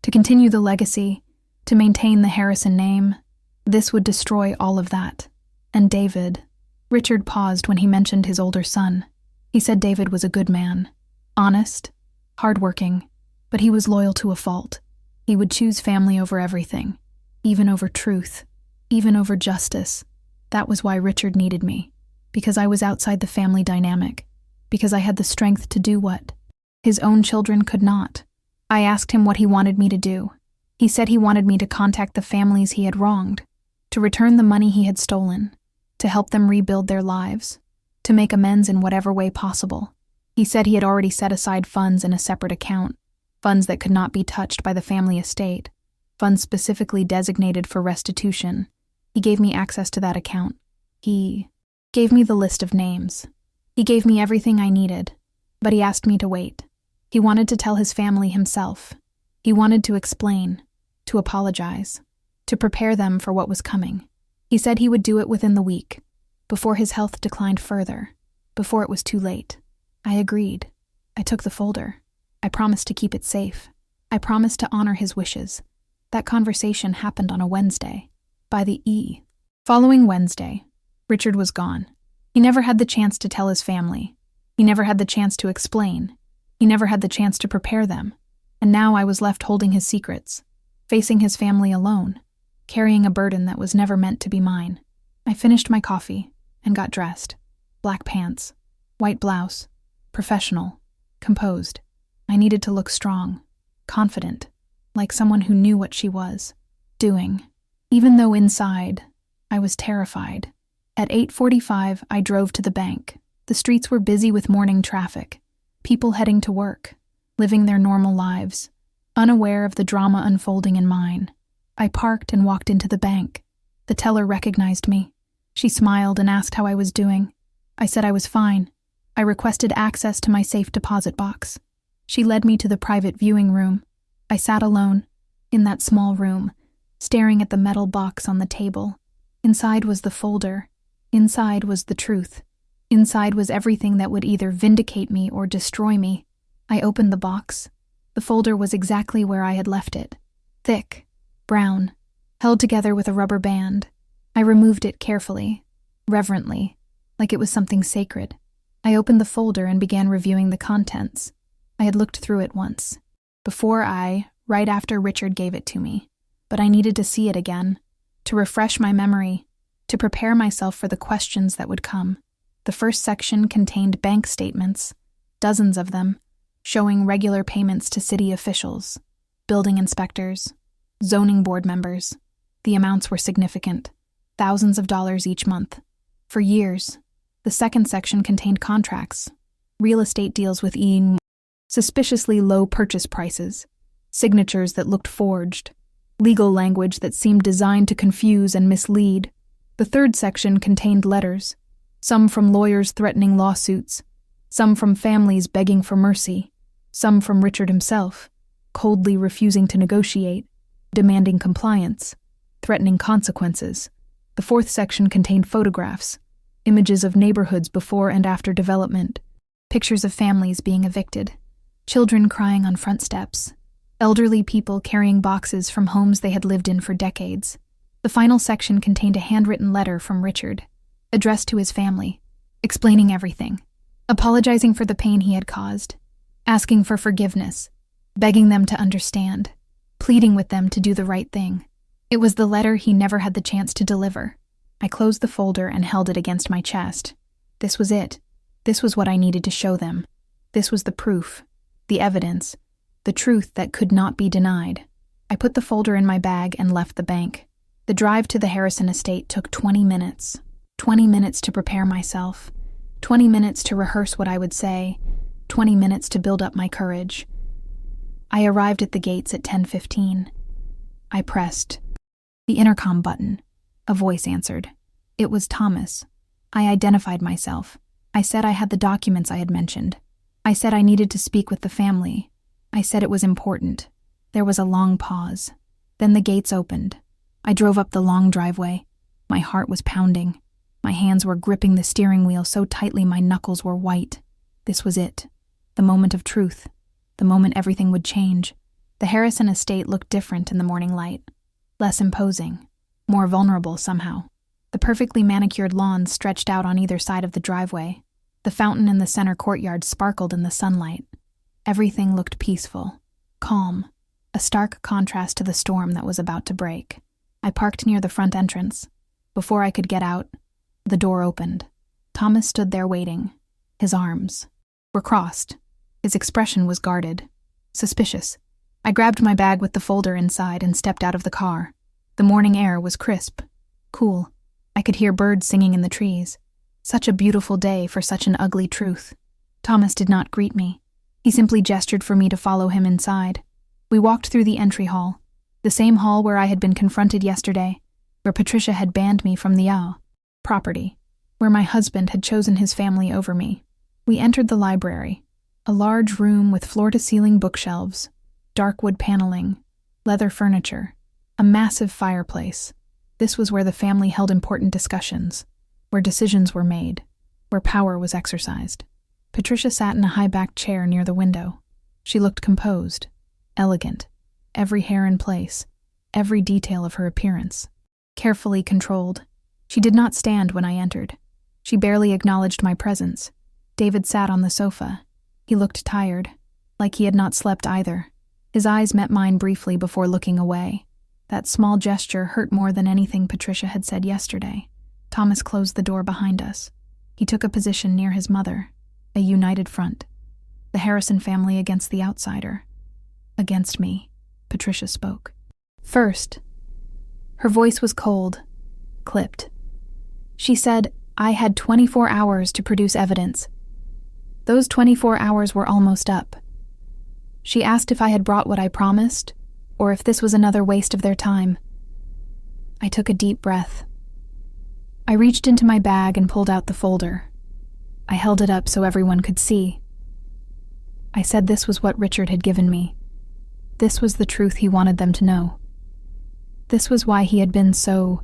to continue the legacy, to maintain the Harrison name. This would destroy all of that. And David. Richard paused when he mentioned his older son. He said David was a good man, honest, hardworking, but he was loyal to a fault. He would choose family over everything, even over truth, even over justice. That was why Richard needed me, because I was outside the family dynamic, because I had the strength to do what his own children could not. I asked him what he wanted me to do. He said he wanted me to contact the families he had wronged, to return the money he had stolen, to help them rebuild their lives, to make amends in whatever way possible. He said he had already set aside funds in a separate account, funds that could not be touched by the family estate, funds specifically designated for restitution. He gave me access to that account. He gave me the list of names. He gave me everything I needed, but he asked me to wait. He wanted to tell his family himself. He wanted to explain, to apologize, to prepare them for what was coming. He said he would do it within the week, before his health declined further, before it was too late. I agreed. I took the folder. I promised to keep it safe. I promised to honor his wishes. That conversation happened on a Wednesday. By the following Wednesday, Richard was gone. He never had the chance to tell his family. He never had the chance to explain. He never had the chance to prepare them. And now I was left holding his secrets, facing his family alone, carrying a burden that was never meant to be mine. I finished my coffee and got dressed. Black pants, white blouse, professional, composed. I needed to look strong, confident, like someone who knew what she was doing, even though inside I was terrified. At 8:45, I drove to the bank. The streets were busy with morning traffic, people heading to work, living their normal lives, unaware of the drama unfolding in mine. I parked and walked into the bank. The teller recognized me. She smiled and asked how I was doing. I said I was fine. I requested access to my safe deposit box. She led me to the private viewing room. I sat alone, in that small room, staring at the metal box on the table. Inside was the folder. Inside was the truth. Inside was everything that would either vindicate me or destroy me. I opened the box. The folder was exactly where I had left it. Thick, brown, held together with a rubber band. I removed it carefully, reverently, like it was something sacred. I opened the folder and began reviewing the contents. I had looked through it once. Right after Richard gave it to me. But I needed to see it again, to refresh my memory, to prepare myself for the questions that would come. The first section contained bank statements, dozens of them, showing regular payments to city officials, building inspectors, zoning board members. The amounts were significant, thousands of dollars each month. For years, the second section contained contracts, real estate deals with suspiciously low purchase prices, signatures that looked forged, legal language that seemed designed to confuse and mislead. The third section contained letters, some from lawyers threatening lawsuits, some from families begging for mercy, some from Richard himself, coldly refusing to negotiate, demanding compliance, threatening consequences. The fourth section contained photographs, images of neighborhoods before and after development, pictures of families being evicted, children crying on front steps, elderly people carrying boxes from homes they had lived in for decades. The final section contained a handwritten letter from Richard, addressed to his family, explaining everything, apologizing for the pain he had caused, asking for forgiveness, begging them to understand, pleading with them to do the right thing. It was the letter he never had the chance to deliver. I closed the folder and held it against my chest. This was it. This was what I needed to show them. This was the proof, the evidence, the truth that could not be denied. I put the folder in my bag and left the bank. The drive to the Harrison estate took 20 minutes. 20 minutes to prepare myself. 20 minutes to rehearse what I would say. 20 minutes to build up my courage. I arrived at the gates at 10:15. I pressed the intercom button. A voice answered. It was Thomas. I identified myself. I said I had the documents I had mentioned. I said I needed to speak with the family. I said it was important. There was a long pause. Then the gates opened. I drove up the long driveway. My heart was pounding. My hands were gripping the steering wheel so tightly my knuckles were white. This was it. The moment of truth. The moment everything would change. The Harrison estate looked different in the morning light. Less imposing. More vulnerable somehow. The perfectly manicured lawns stretched out on either side of the driveway. The fountain in the center courtyard sparkled in the sunlight. Everything looked peaceful, calm, a stark contrast to the storm that was about to break. I parked near the front entrance. Before I could get out, the door opened. Thomas stood there waiting. His arms were crossed. His expression was guarded, suspicious. I grabbed my bag with the folder inside and stepped out of the car. The morning air was crisp, cool. I could hear birds singing in the trees. Such a beautiful day for such an ugly truth. Thomas did not greet me. He simply gestured for me to follow him inside. We walked through the entry hall, the same hall where I had been confronted yesterday, where Patricia had banned me from the property, where my husband had chosen his family over me. We entered the library, a large room with floor-to-ceiling bookshelves, dark wood paneling, leather furniture, a massive fireplace. This was where the family held important discussions, where decisions were made, where power was exercised. Patricia sat in a high-backed chair near the window. She looked composed, elegant, every hair in place, every detail of her appearance, carefully controlled. She did not stand when I entered. She barely acknowledged my presence. David sat on the sofa. He looked tired, like he had not slept either. His eyes met mine briefly before looking away. That small gesture hurt more than anything Patricia had said yesterday. Thomas closed the door behind us. He took a position near his mother, a united front. The Harrison family against the outsider. Against me, Patricia spoke. First, her voice was cold, clipped. She said, I had 24 hours to produce evidence. Those 24 hours were almost up. She asked if I had brought what I promised, or if this was another waste of their time. I took a deep breath. I reached into my bag and pulled out the folder. I held it up so everyone could see. I said this was what Richard had given me. This was the truth he wanted them to know. This was why he had been so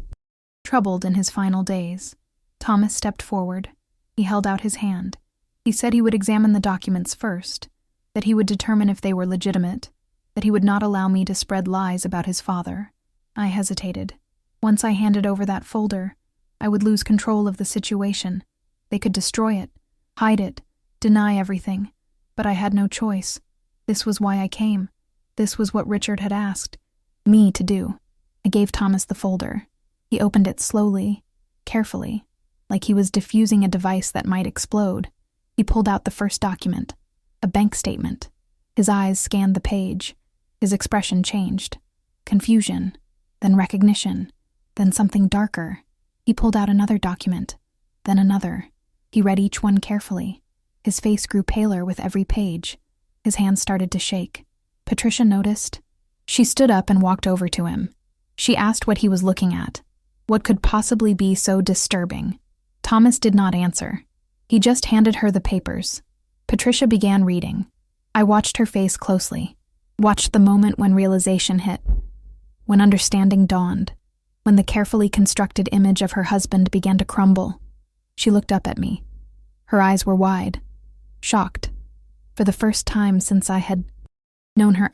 troubled in his final days. Thomas stepped forward. He held out his hand. He said he would examine the documents first, that he would determine if they were legitimate, that he would not allow me to spread lies about his father. I hesitated. Once I handed over that folder, I would lose control of the situation. They could destroy it, hide it, deny everything. But I had no choice. This was why I came. This was what Richard had asked me to do. I gave Thomas the folder. He opened it slowly, carefully, like he was diffusing a device that might explode. He pulled out the first document, A bank statement. His eyes scanned the page. His expression changed. Confusion, then recognition, then something darker. He pulled out another document, then another. He read each one carefully. His face grew paler with every page. His hands started to shake. Patricia noticed. She stood up and walked over to him. She asked what he was looking at. What could possibly be so disturbing? Thomas did not answer. He just handed her the papers. Patricia began reading. I watched her face closely, watched the moment when realization hit, when understanding dawned, when the carefully constructed image of her husband began to crumble. She looked up at me. Her eyes were wide, shocked. For the first time since I had known her,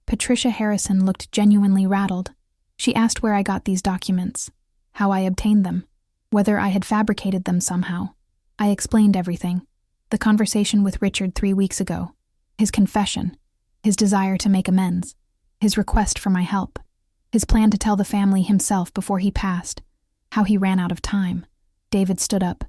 Patricia Harrison, looked genuinely rattled. She asked where I got these documents, how I obtained them, whether I had fabricated them somehow. I explained everything. The conversation with Richard 3 weeks ago, his confession, his desire to make amends, his request for my help, his plan to tell the family himself before he passed, how he ran out of time. David stood up.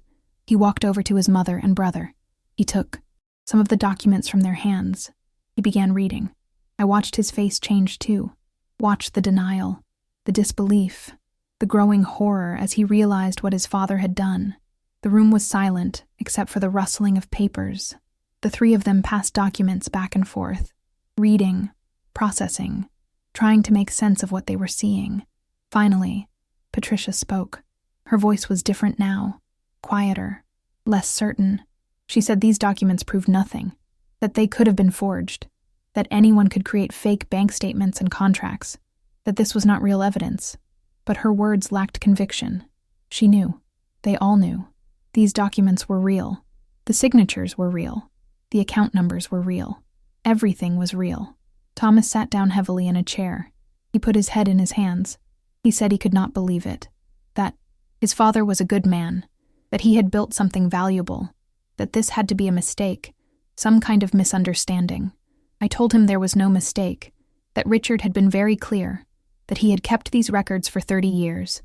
He walked over to his mother and brother. He took some of the documents from their hands. He began reading. I watched his face change too, watched the denial, the disbelief, the growing horror as he realized what his father had done. The room was silent, except for the rustling of papers. The three of them passed documents back and forth, reading, processing, trying to make sense of what they were seeing. Finally, Patricia spoke. Her voice was different now, quieter, less certain. She said these documents proved nothing, that they could have been forged, that anyone could create fake bank statements and contracts, that this was not real evidence. But her words lacked conviction. She knew. They all knew. These documents were real. The signatures were real. The account numbers were real. Everything was real. Thomas sat down heavily in a chair. He put his head in his hands. He said he could not believe it. That his father was a good man. That he had built something valuable. That this had to be a mistake. Some kind of misunderstanding. I told him there was no mistake. That Richard had been very clear. That he had kept these records for 30 years.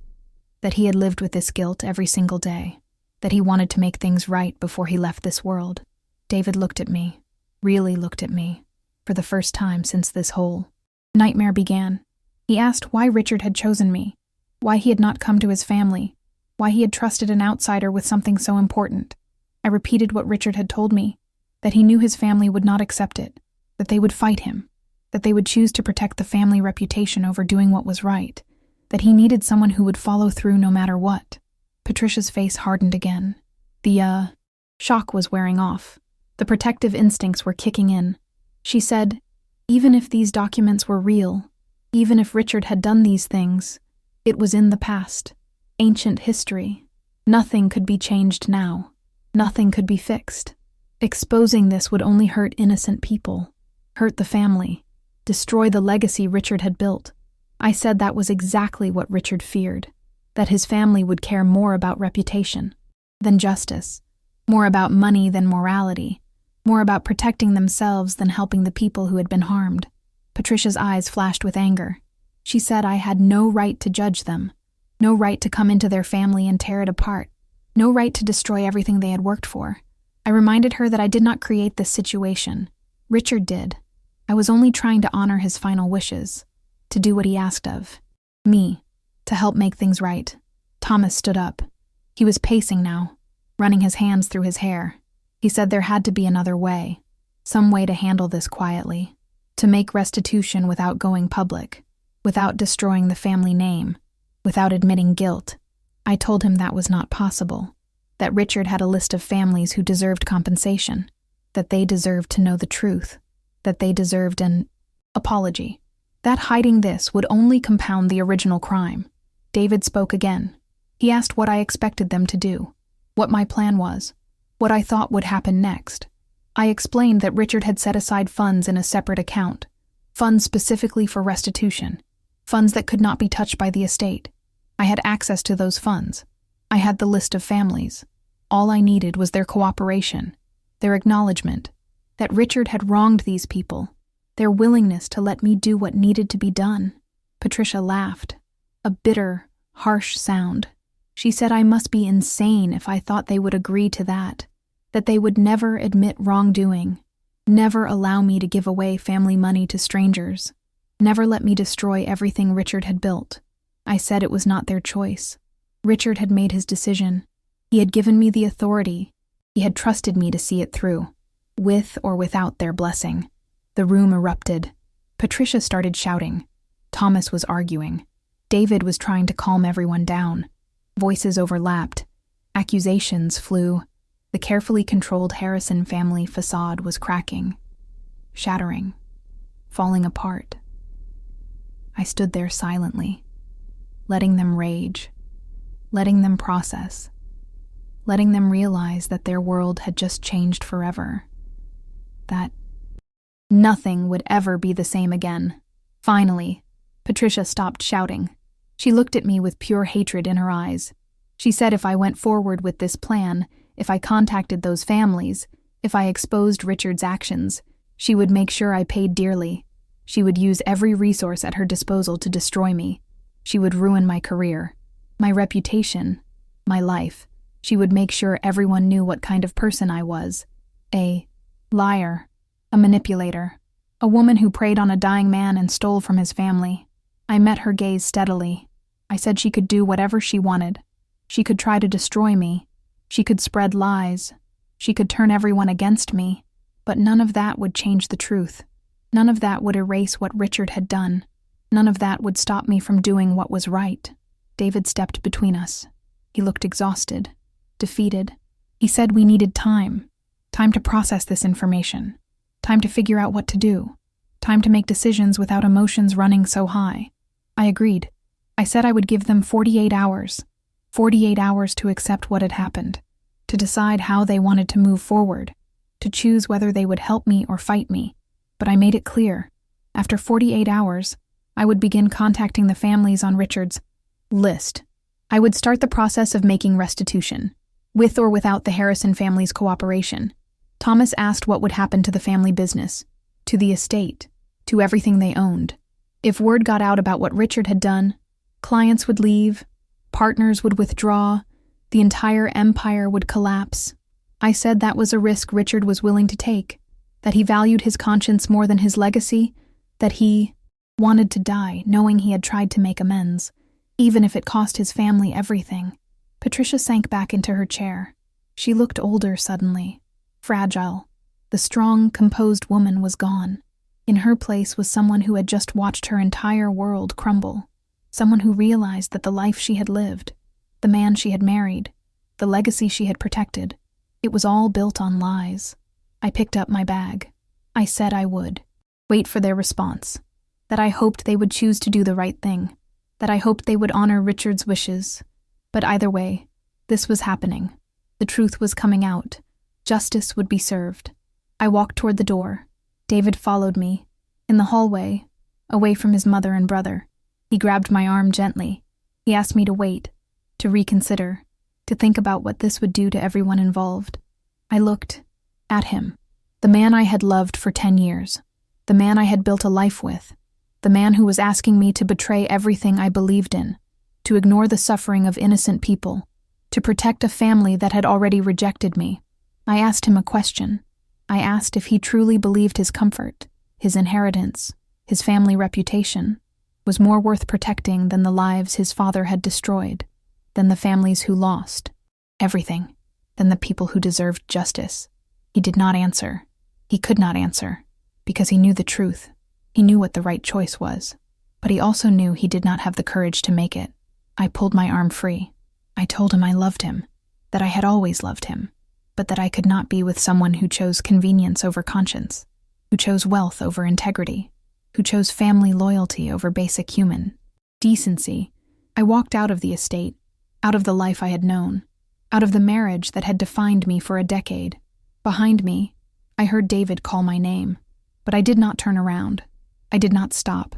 That he had lived with this guilt every single day. That he wanted to make things right before he left this world. David looked at me, really looked at me, for the first time since this whole nightmare began. He asked why Richard had chosen me, why he had not come to his family, why he had trusted an outsider with something so important. I repeated what Richard had told me, that he knew his family would not accept it, that they would fight him, that they would choose to protect the family reputation over doing what was right, that he needed someone who would follow through no matter what. Patricia's face hardened again. The shock was wearing off. The protective instincts were kicking in. She said, even if these documents were real, even if Richard had done these things, it was in the past. Ancient history. Nothing could be changed now. Nothing could be fixed. Exposing this would only hurt innocent people, hurt the family, destroy the legacy Richard had built. I said that was exactly what Richard feared. That his family would care more about reputation than justice, more about money than morality, more about protecting themselves than helping the people who had been harmed. Patricia's eyes flashed with anger. She said I had no right to judge them, no right to come into their family and tear it apart, no right to destroy everything they had worked for. I reminded her that I did not create this situation. Richard did. I was only trying to honor his final wishes, to do what he asked of me. To help make things right. Thomas stood up. He was pacing now, running his hands through his hair. He said there had to be another way, some way to handle this quietly, to make restitution without going public, without destroying the family name, without admitting guilt. I told him that was not possible, that Richard had a list of families who deserved compensation, that they deserved to know the truth, that they deserved an apology, that hiding this would only compound the original crime. David spoke again. He asked what I expected them to do, what my plan was, what I thought would happen next. I explained that Richard had set aside funds in a separate account, funds specifically for restitution, funds that could not be touched by the estate. I had access to those funds. I had the list of families. All I needed was their cooperation, their acknowledgement, that Richard had wronged these people, their willingness to let me do what needed to be done. Patricia laughed. A bitter, harsh sound. She said I must be insane if I thought they would agree to that they would never admit wrongdoing, Never allow me to give away family money to strangers. Never let me destroy everything Richard had built. I said it was not their choice. Richard had made his decision. He had given me the authority. He had trusted me to see it through, with or without their blessing. The room erupted. Patricia started shouting. Thomas was arguing. David was trying to calm everyone down. Voices overlapped. Accusations flew. The carefully controlled Harrison family facade was cracking, shattering, falling apart. I stood there silently, letting them rage, letting them process, letting them realize that their world had just changed forever, that nothing would ever be the same again. Finally, Patricia stopped shouting. She looked at me with pure hatred in her eyes. She said if I went forward with this plan, if I contacted those families, if I exposed Richard's actions, she would make sure I paid dearly. She would use every resource at her disposal to destroy me. She would ruin my career, my reputation, my life. She would make sure everyone knew what kind of person I was. A liar, a manipulator, a woman who preyed on a dying man and stole from his family. I met her gaze steadily. I said she could do whatever she wanted. She could try to destroy me. She could spread lies. She could turn everyone against me. But none of that would change the truth. None of that would erase what Richard had done. None of that would stop me from doing what was right. David stepped between us. He looked exhausted, defeated. He said we needed time. Time to process this information. Time to figure out what to do. Time to make decisions without emotions running so high. I agreed. I said I would give them 48 hours. 48 hours to accept what had happened, to decide how they wanted to move forward, to choose whether they would help me or fight me. But I made it clear. After 48 hours, I would begin contacting the families on Richard's list. I would start the process of making restitution, with or without the Harrison family's cooperation. Thomas asked what would happen to the family business, to the estate, to everything they owned. If word got out about what Richard had done, clients would leave, partners would withdraw, the entire empire would collapse. I said that was a risk Richard was willing to take, that he valued his conscience more than his legacy, that he wanted to die knowing he had tried to make amends, even if it cost his family everything. Patricia sank back into her chair. She looked older suddenly, fragile. The strong, composed woman was gone. In her place was someone who had just watched her entire world crumble. Someone who realized that the life she had lived, the man she had married, the legacy she had protected, it was all built on lies. I picked up my bag. I said I would wait for their response, that I hoped they would choose to do the right thing, that I hoped they would honor Richard's wishes. But either way, this was happening. The truth was coming out. Justice would be served. I walked toward the door. David followed me. In the hallway, away from his mother and brother, he grabbed my arm gently. He asked me to wait, to reconsider, to think about what this would do to everyone involved. I looked at him, the man I had loved for 10 years, the man I had built a life with, the man who was asking me to betray everything I believed in, to ignore the suffering of innocent people, to protect a family that had already rejected me. I asked him a question. I asked if he truly believed his comfort, his inheritance, his family reputation, was more worth protecting than the lives his father had destroyed, than the families who lost everything, than the people who deserved justice. He did not answer. He could not answer, because he knew the truth. He knew what the right choice was, but he also knew he did not have the courage to make it. I pulled my arm free. I told him I loved him, that I had always loved him, but that I could not be with someone who chose convenience over conscience, who chose wealth over integrity, who chose family loyalty over basic human decency. I walked out of the estate, out of the life I had known, out of the marriage that had defined me for a decade. Behind me, I heard David call my name, but I did not turn around. I did not stop.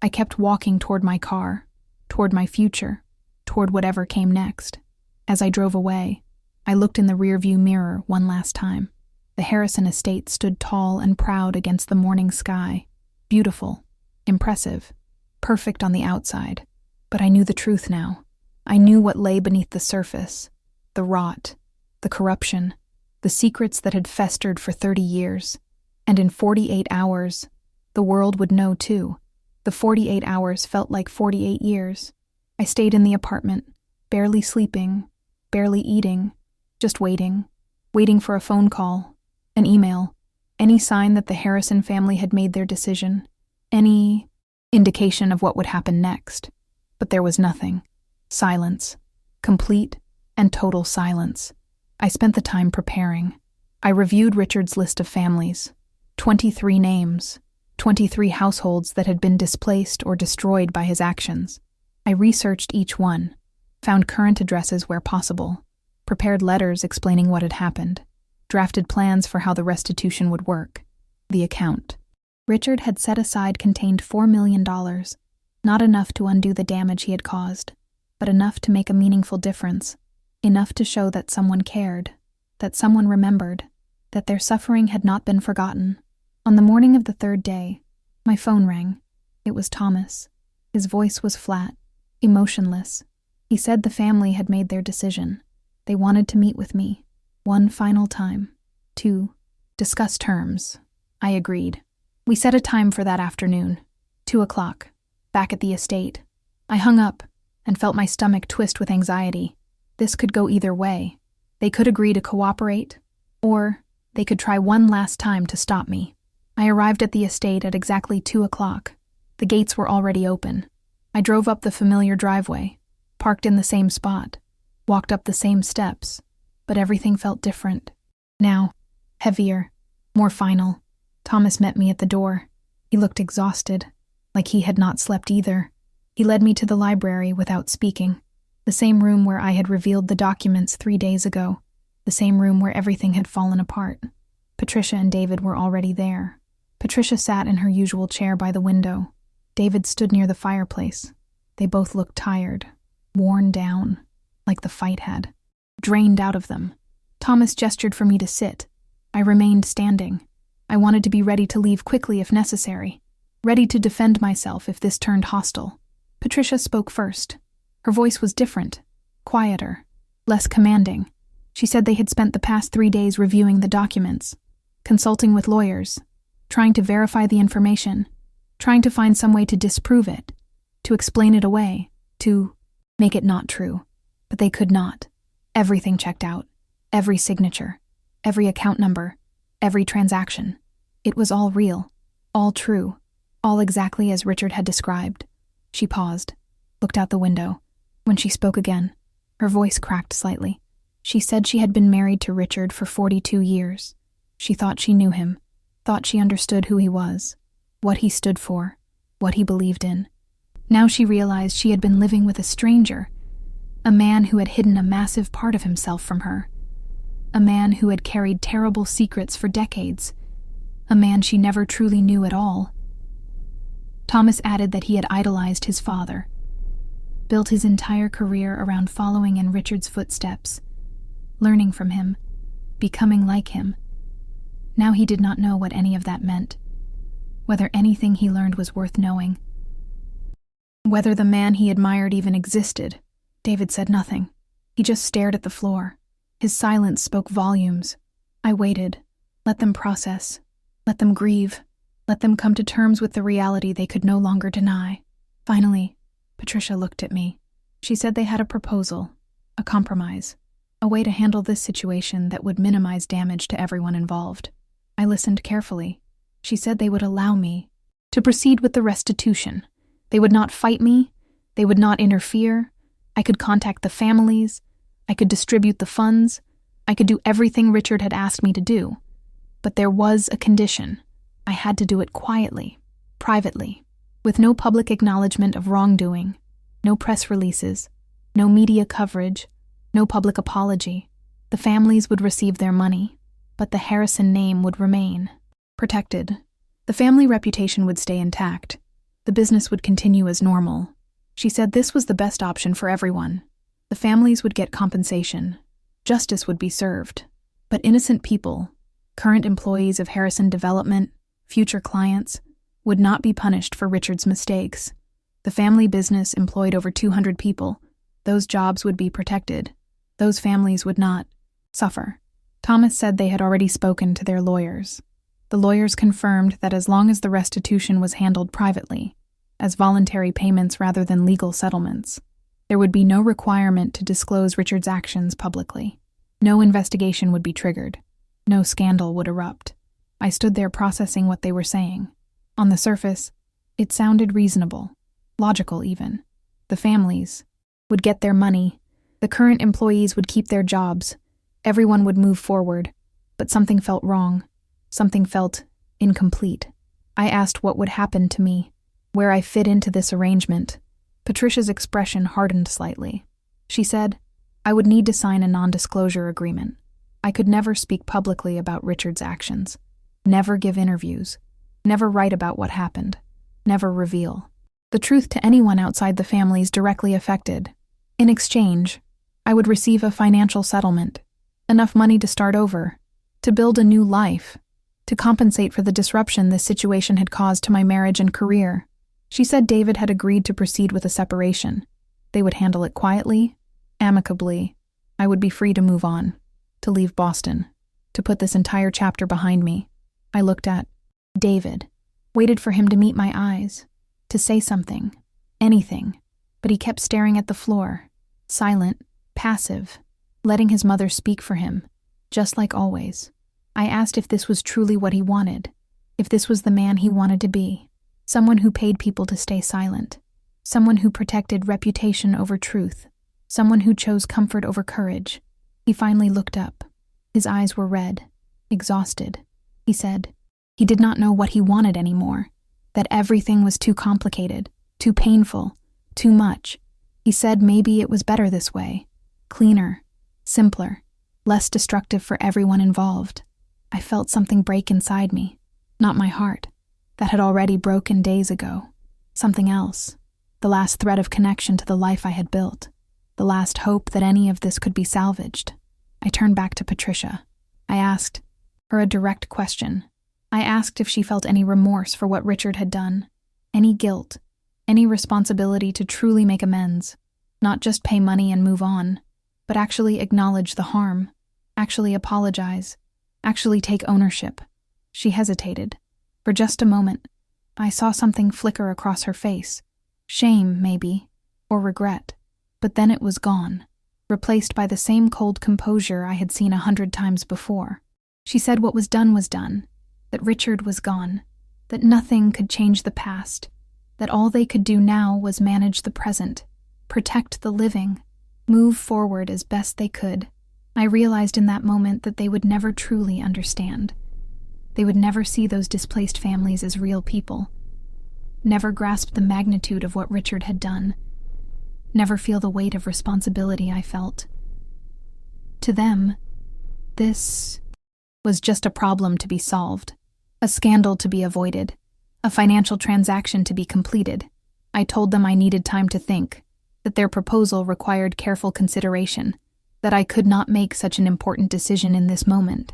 I kept walking toward my car, toward my future, toward whatever came next. As I drove away, I looked in the rearview mirror one last time. The Harrison estate stood tall and proud against the morning sky. Beautiful, impressive, perfect on the outside. But I knew the truth now. I knew what lay beneath the surface, the rot, the corruption, the secrets that had festered for 30 years. And in 48 hours, the world would know too. The 48 hours felt like 48 years. I stayed in the apartment, barely sleeping, barely eating, just waiting for a phone call, an email, any sign that the Harrison family had made their decision, any indication of what would happen next. But there was nothing. Silence. Complete and total silence. I spent the time preparing. I reviewed Richard's list of families. 23 names. 23 households that had been displaced or destroyed by his actions. I researched each one, found current addresses where possible, prepared letters explaining what had happened, drafted plans for how the restitution would work. The account Richard had set aside contained $4 million, not enough to undo the damage he had caused, but enough to make a meaningful difference, enough to show that someone cared, that someone remembered, that their suffering had not been forgotten. On the morning of the third day, my phone rang. It was Thomas. His voice was flat, emotionless. He said the family had made their decision. They wanted to meet with me, one final time, to discuss terms. I agreed. We set a time for that afternoon, 2:00, back at the estate. I hung up and felt my stomach twist with anxiety. This could go either way. They could agree to cooperate, or they could try one last time to stop me. I arrived at the estate at exactly 2:00. The gates were already open. I drove up the familiar driveway, parked in the same spot, walked up the same steps, but everything felt different. Now, heavier, more final. Thomas met me at the door. He looked exhausted, like he had not slept either. He led me to the library without speaking, the same room where I had revealed the documents 3 days ago, the same room where everything had fallen apart. Patricia and David were already there. Patricia sat in her usual chair by the window. David stood near the fireplace. They both looked tired, worn down, like the fight had drained out of them. Thomas gestured for me to sit. I remained standing. I wanted to be ready to leave quickly if necessary, ready to defend myself if this turned hostile. Patricia spoke first. Her voice was different, quieter, less commanding. She said they had spent the past 3 days reviewing the documents, consulting with lawyers, trying to verify the information, trying to find some way to disprove it, to explain it away, to make it not true. But they could not. Everything checked out. Every signature, every account number, every transaction. It was all real, all true, all exactly as Richard had described. She paused, looked out the window. When she spoke again, her voice cracked slightly. She said she had been married to Richard for 42 years. She thought she knew him, thought she understood who he was, what he stood for, what he believed in. Now she realized she had been living with a stranger, a man who had hidden a massive part of himself from her, a man who had carried terrible secrets for decades, a man she never truly knew at all. Thomas added that he had idolized his father, built his entire career around following in Richard's footsteps, learning from him, becoming like him. Now he did not know what any of that meant, whether anything he learned was worth knowing, whether the man he admired even existed. David said nothing. He just stared at the floor. His silence spoke volumes. I waited. Let them process. Let them grieve. Let them come to terms with the reality they could no longer deny. Finally, Patricia looked at me. She said they had a proposal, a compromise, a way to handle this situation that would minimize damage to everyone involved. I listened carefully. She said they would allow me to proceed with the restitution. They would not fight me. They would not interfere. I could contact the families. I could distribute the funds. I could do everything Richard had asked me to do. But there was a condition. I had to do it quietly, privately, with no public acknowledgement of wrongdoing, no press releases, no media coverage, no public apology. The families would receive their money, but the Harrison name would remain protected. The family reputation would stay intact. The business would continue as normal. She said this was the best option for everyone. The families would get compensation. Justice would be served. But innocent people, current employees of Harrison Development, future clients, would not be punished for Richard's mistakes. The family business employed over 200 people. Those jobs would be protected. Those families would not suffer. Thomas said they had already spoken to their lawyers. The lawyers confirmed that as long as the restitution was handled privately, as voluntary payments rather than legal settlements, there would be no requirement to disclose Richard's actions publicly. No investigation would be triggered. No scandal would erupt. I stood there processing what they were saying. On the surface, it sounded reasonable, logical even. The families would get their money, the current employees would keep their jobs, everyone would move forward, but something felt wrong. Something felt incomplete. I asked what would happen to me, where I fit into this arrangement. Patricia's expression hardened slightly. She said, I would need to sign a non-disclosure agreement. I could never speak publicly about Richard's actions, never give interviews, never write about what happened, never reveal the truth to anyone outside the families directly affected. In exchange, I would receive a financial settlement, enough money to start over, to build a new life, to compensate for the disruption this situation had caused to my marriage and career. She said David had agreed to proceed with a separation. They would handle it quietly, amicably. I would be free to move on, to leave Boston, to put this entire chapter behind me. I looked at David, waited for him to meet my eyes, to say something, anything, but he kept staring at the floor, silent, passive, letting his mother speak for him, just like always. I asked if this was truly what he wanted, if this was the man he wanted to be, someone who paid people to stay silent, someone who protected reputation over truth, someone who chose comfort over courage. He finally looked up. His eyes were red, exhausted. He said he did not know what he wanted anymore, that everything was too complicated, too painful, too much. He said maybe it was better this way, cleaner, simpler, less destructive for everyone involved. I felt something break inside me, not my heart, that had already broken days ago. Something else, the last thread of connection to the life I had built, the last hope that any of this could be salvaged. I turned back to Patricia. I asked her a direct question. I asked if she felt any remorse for what Richard had done, any guilt, any responsibility to truly make amends, not just pay money and move on, but actually acknowledge the harm, actually apologize, actually take ownership. She hesitated. For just a moment, I saw something flicker across her face. Shame, maybe, or regret. But then it was gone, replaced by the same cold composure I had seen 100 times before. She said what was done, that Richard was gone, that nothing could change the past, that all they could do now was manage the present, protect the living, move forward as best they could. I realized in that moment that they would never truly understand. They would never see those displaced families as real people, never grasp the magnitude of what Richard had done, never feel the weight of responsibility I felt. To them, this was just a problem to be solved, a scandal to be avoided, a financial transaction to be completed. I told them I needed time to think, that their proposal required careful consideration, that I could not make such an important decision in this moment.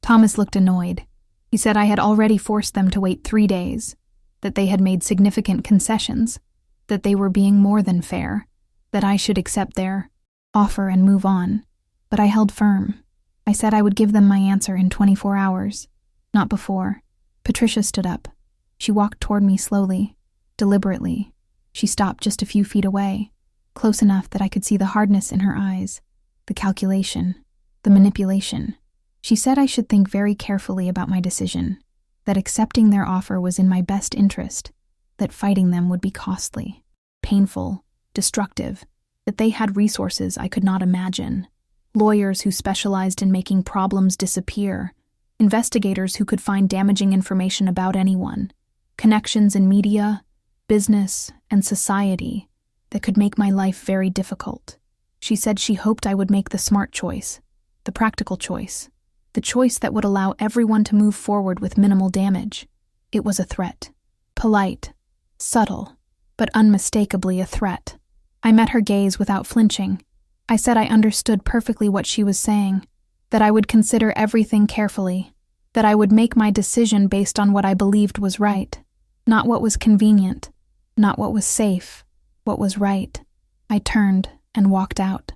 Thomas looked annoyed. He said I had already forced them to wait 3 days, that they had made significant concessions, that they were being more than fair, that I should accept their offer and move on. But I held firm. I said I would give them my answer in 24 hours, not before. Patricia stood up. She walked toward me slowly, deliberately. She stopped just a few feet away, close enough that I could see the hardness in her eyes, the calculation, the manipulation. She said I should think very carefully about my decision, that accepting their offer was in my best interest, that fighting them would be costly, painful, destructive, that they had resources I could not imagine, lawyers who specialized in making problems disappear, investigators who could find damaging information about anyone, connections in media, business, and society that could make my life very difficult. She said she hoped I would make the smart choice, the practical choice, the choice that would allow everyone to move forward with minimal damage. It was a threat. Polite, subtle, but unmistakably a threat. I met her gaze without flinching. I said I understood perfectly what she was saying, that I would consider everything carefully, that I would make my decision based on what I believed was right, not what was convenient, not what was safe, what was right. I turned and walked out.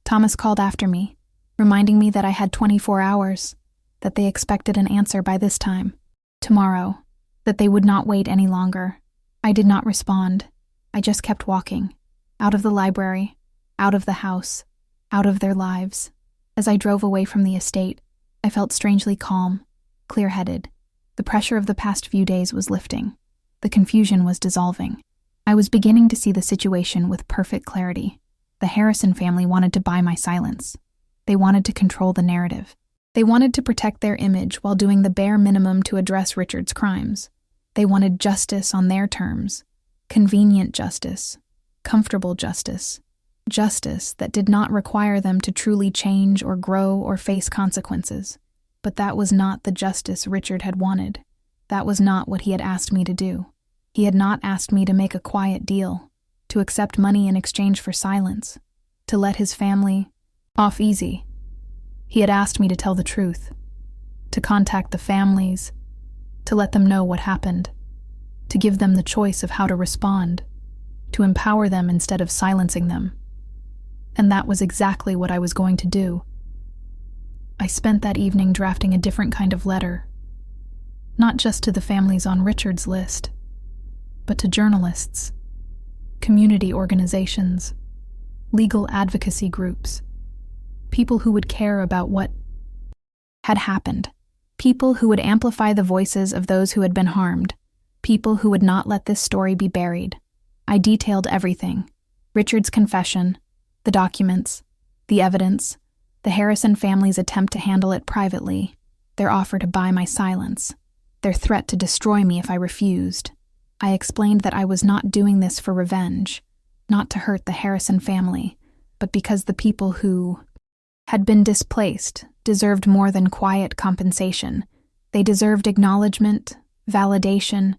Thomas called after me, reminding me that I had 24 hours, that they expected an answer by this time. Tomorrow, that they would not wait any longer. I did not respond. I just kept walking. Out of the library, out of the house, out of their lives. As I drove away from the estate, I felt strangely calm, clear-headed. The pressure of the past few days was lifting. The confusion was dissolving. I was beginning to see the situation with perfect clarity. The Harrison family wanted to buy my silence. They wanted to control the narrative. They wanted to protect their image while doing the bare minimum to address Richard's crimes. They wanted justice on their terms. Convenient justice. Comfortable justice. Justice that did not require them to truly change or grow or face consequences. But that was not the justice Richard had wanted. That was not what he had asked me to do. He had not asked me to make a quiet deal, to accept money in exchange for silence, to let his family off easy. He had asked me to tell the truth, to contact the families, to let them know what happened, to give them the choice of how to respond, to empower them instead of silencing them. And that was exactly what I was going to do. I spent that evening drafting a different kind of letter, not just to the families on Richard's list, but to journalists, community organizations, legal advocacy groups, people who would care about what had happened, people who would amplify the voices of those who had been harmed, people who would not let this story be buried. I detailed everything: Richard's confession, the documents, the evidence, the Harrison family's attempt to handle it privately, their offer to buy my silence, their threat to destroy me if I refused. I explained that I was not doing this for revenge, not to hurt the Harrison family, but because the people who had been displaced deserved more than quiet compensation. They deserved acknowledgement, validation,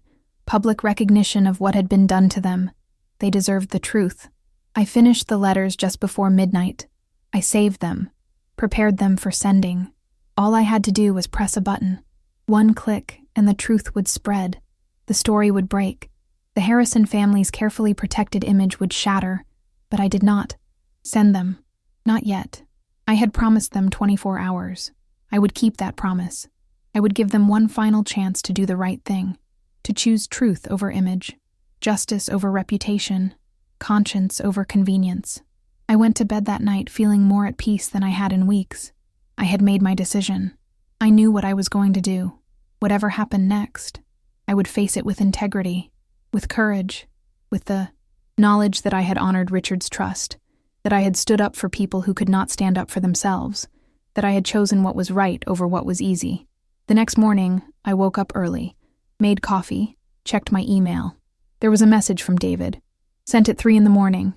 public recognition of what had been done to them. They deserved the truth. I finished the letters just before midnight. I saved them, prepared them for sending. All I had to do was press a button. One click, and the truth would spread. The story would break. The Harrison family's carefully protected image would shatter. But I did not send them. Not yet. I had promised them 24 hours. I would keep that promise. I would give them one final chance to do the right thing, to choose truth over image, justice over reputation, conscience over convenience. I went to bed that night feeling more at peace than I had in weeks. I had made my decision. I knew what I was going to do. Whatever happened next, I would face it with integrity, with courage, with the knowledge that I had honored Richard's trust, that I had stood up for people who could not stand up for themselves, that I had chosen what was right over what was easy. The next morning, I woke up early, made coffee, checked my email. There was a message from David. Sent at 3 a.m.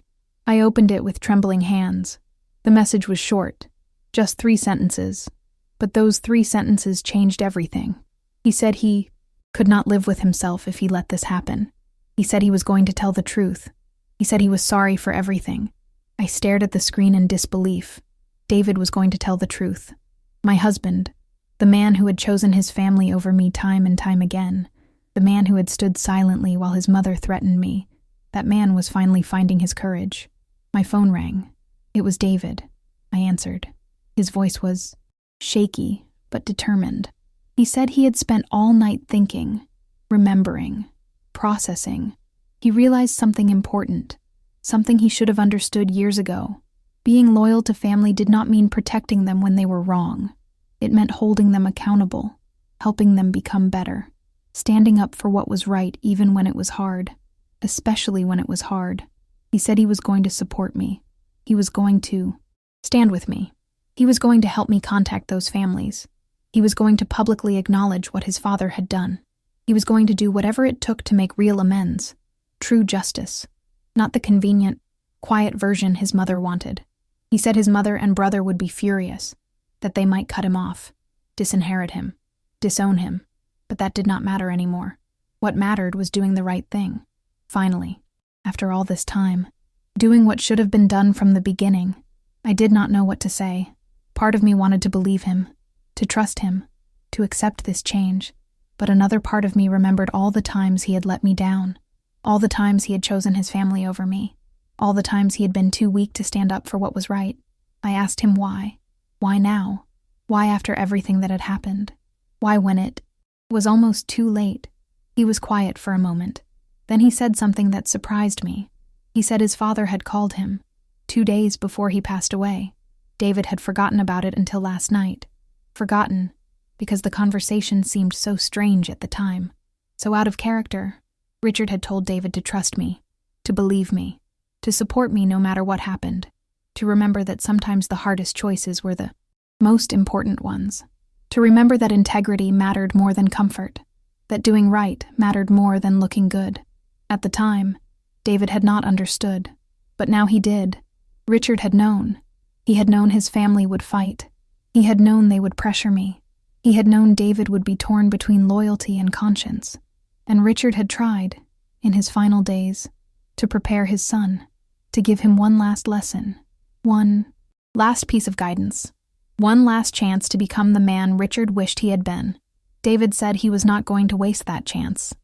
I opened it with trembling hands. The message was short, just 3 sentences. But those 3 sentences changed everything. He said he could not live with himself if he let this happen. He said he was going to tell the truth. He said he was sorry for everything. I stared at the screen in disbelief. David was going to tell the truth. My husband, the man who had chosen his family over me time and time again, the man who had stood silently while his mother threatened me, that man was finally finding his courage. My phone rang. It was David. I answered. His voice was shaky, but determined. He said he had spent all night thinking, remembering, processing. He realized something important, something he should have understood years ago. Being loyal to family did not mean protecting them when they were wrong. It meant holding them accountable, helping them become better, standing up for what was right even when it was hard, especially when it was hard. He said he was going to support me. He was going to stand with me. He was going to help me contact those families. He was going to publicly acknowledge what his father had done. He was going to do whatever it took to make real amends, true justice, not the convenient, quiet version his mother wanted. He said his mother and brother would be furious, that they might cut him off, disinherit him, disown him, but that did not matter anymore. What mattered was doing the right thing. Finally, after all this time, doing what should have been done from the beginning. I did not know what to say. Part of me wanted to believe him, to trust him, to accept this change, but another part of me remembered all the times he had let me down, all the times he had chosen his family over me, all the times he had been too weak to stand up for what was right. I asked him why. Why now? Why after everything that had happened? Why when it It was almost too late. He was quiet for a moment. Then he said something that surprised me. He said his father had called him 2 days before he passed away. David had forgotten about it until last night. Forgotten because the conversation seemed so strange at the time. So out of character, Richard had told David to trust me, to believe me, to support me no matter what happened, to remember that sometimes the hardest choices were the most important ones, to remember that integrity mattered more than comfort, that doing right mattered more than looking good. At the time, David had not understood, but now he did. Richard had known. He had known his family would fight. He had known they would pressure me. He had known David would be torn between loyalty and conscience. And Richard had tried, in his final days, to prepare his son, to give him one last lesson, one last piece of guidance, one last chance to become the man Richard wished he had been. David said he was not going to waste that chance.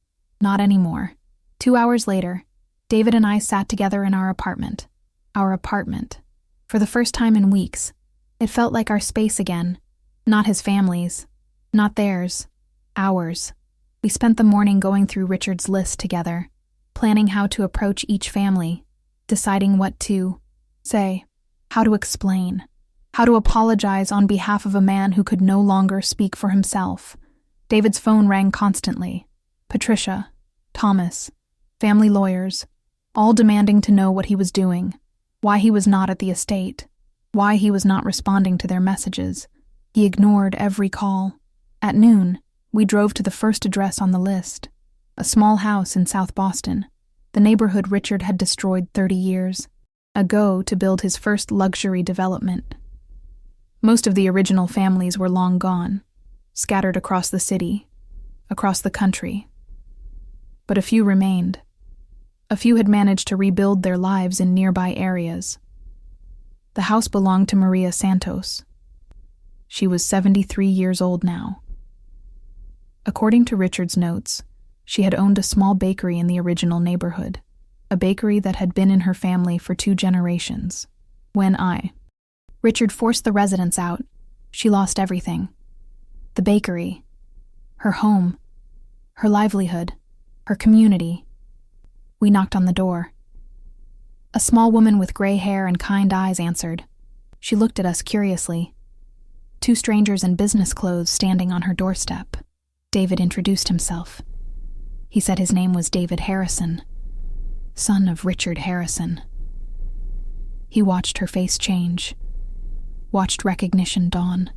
Not anymore. 2 hours later, David and I sat together in our apartment. Our apartment. For the first time in weeks, it felt like our space again. Not his family's. Not theirs. Ours. We spent the morning going through Richard's list together, planning how to approach each family, deciding what to say, how to explain, how to apologize on behalf of a man who could no longer speak for himself. David's phone rang constantly. Patricia, Thomas, family lawyers, all demanding to know what he was doing, why he was not at the estate, why he was not responding to their messages. He ignored every call. At noon, we drove to the first address on the list, a small house in South Boston, the neighborhood Richard had destroyed 30 years ago to build his first luxury development. Most of the original families were long gone, scattered across the city, across the country. But a few remained. A few had managed to rebuild their lives in nearby areas. The house belonged to Maria Santos. She was 73 years old now. According to Richard's notes, she had owned a small bakery in the original neighborhood, a bakery that had been in her family for 2 generations. When Richard forced the residents out, she lost everything. The bakery, her home, her livelihood, her community. We knocked on the door. A small woman with gray hair and kind eyes answered. She looked at us curiously. 2 strangers in business clothes standing on her doorstep. David introduced himself. He said his name was David Harrison, son of Richard Harrison. He watched her face change, watched recognition dawn,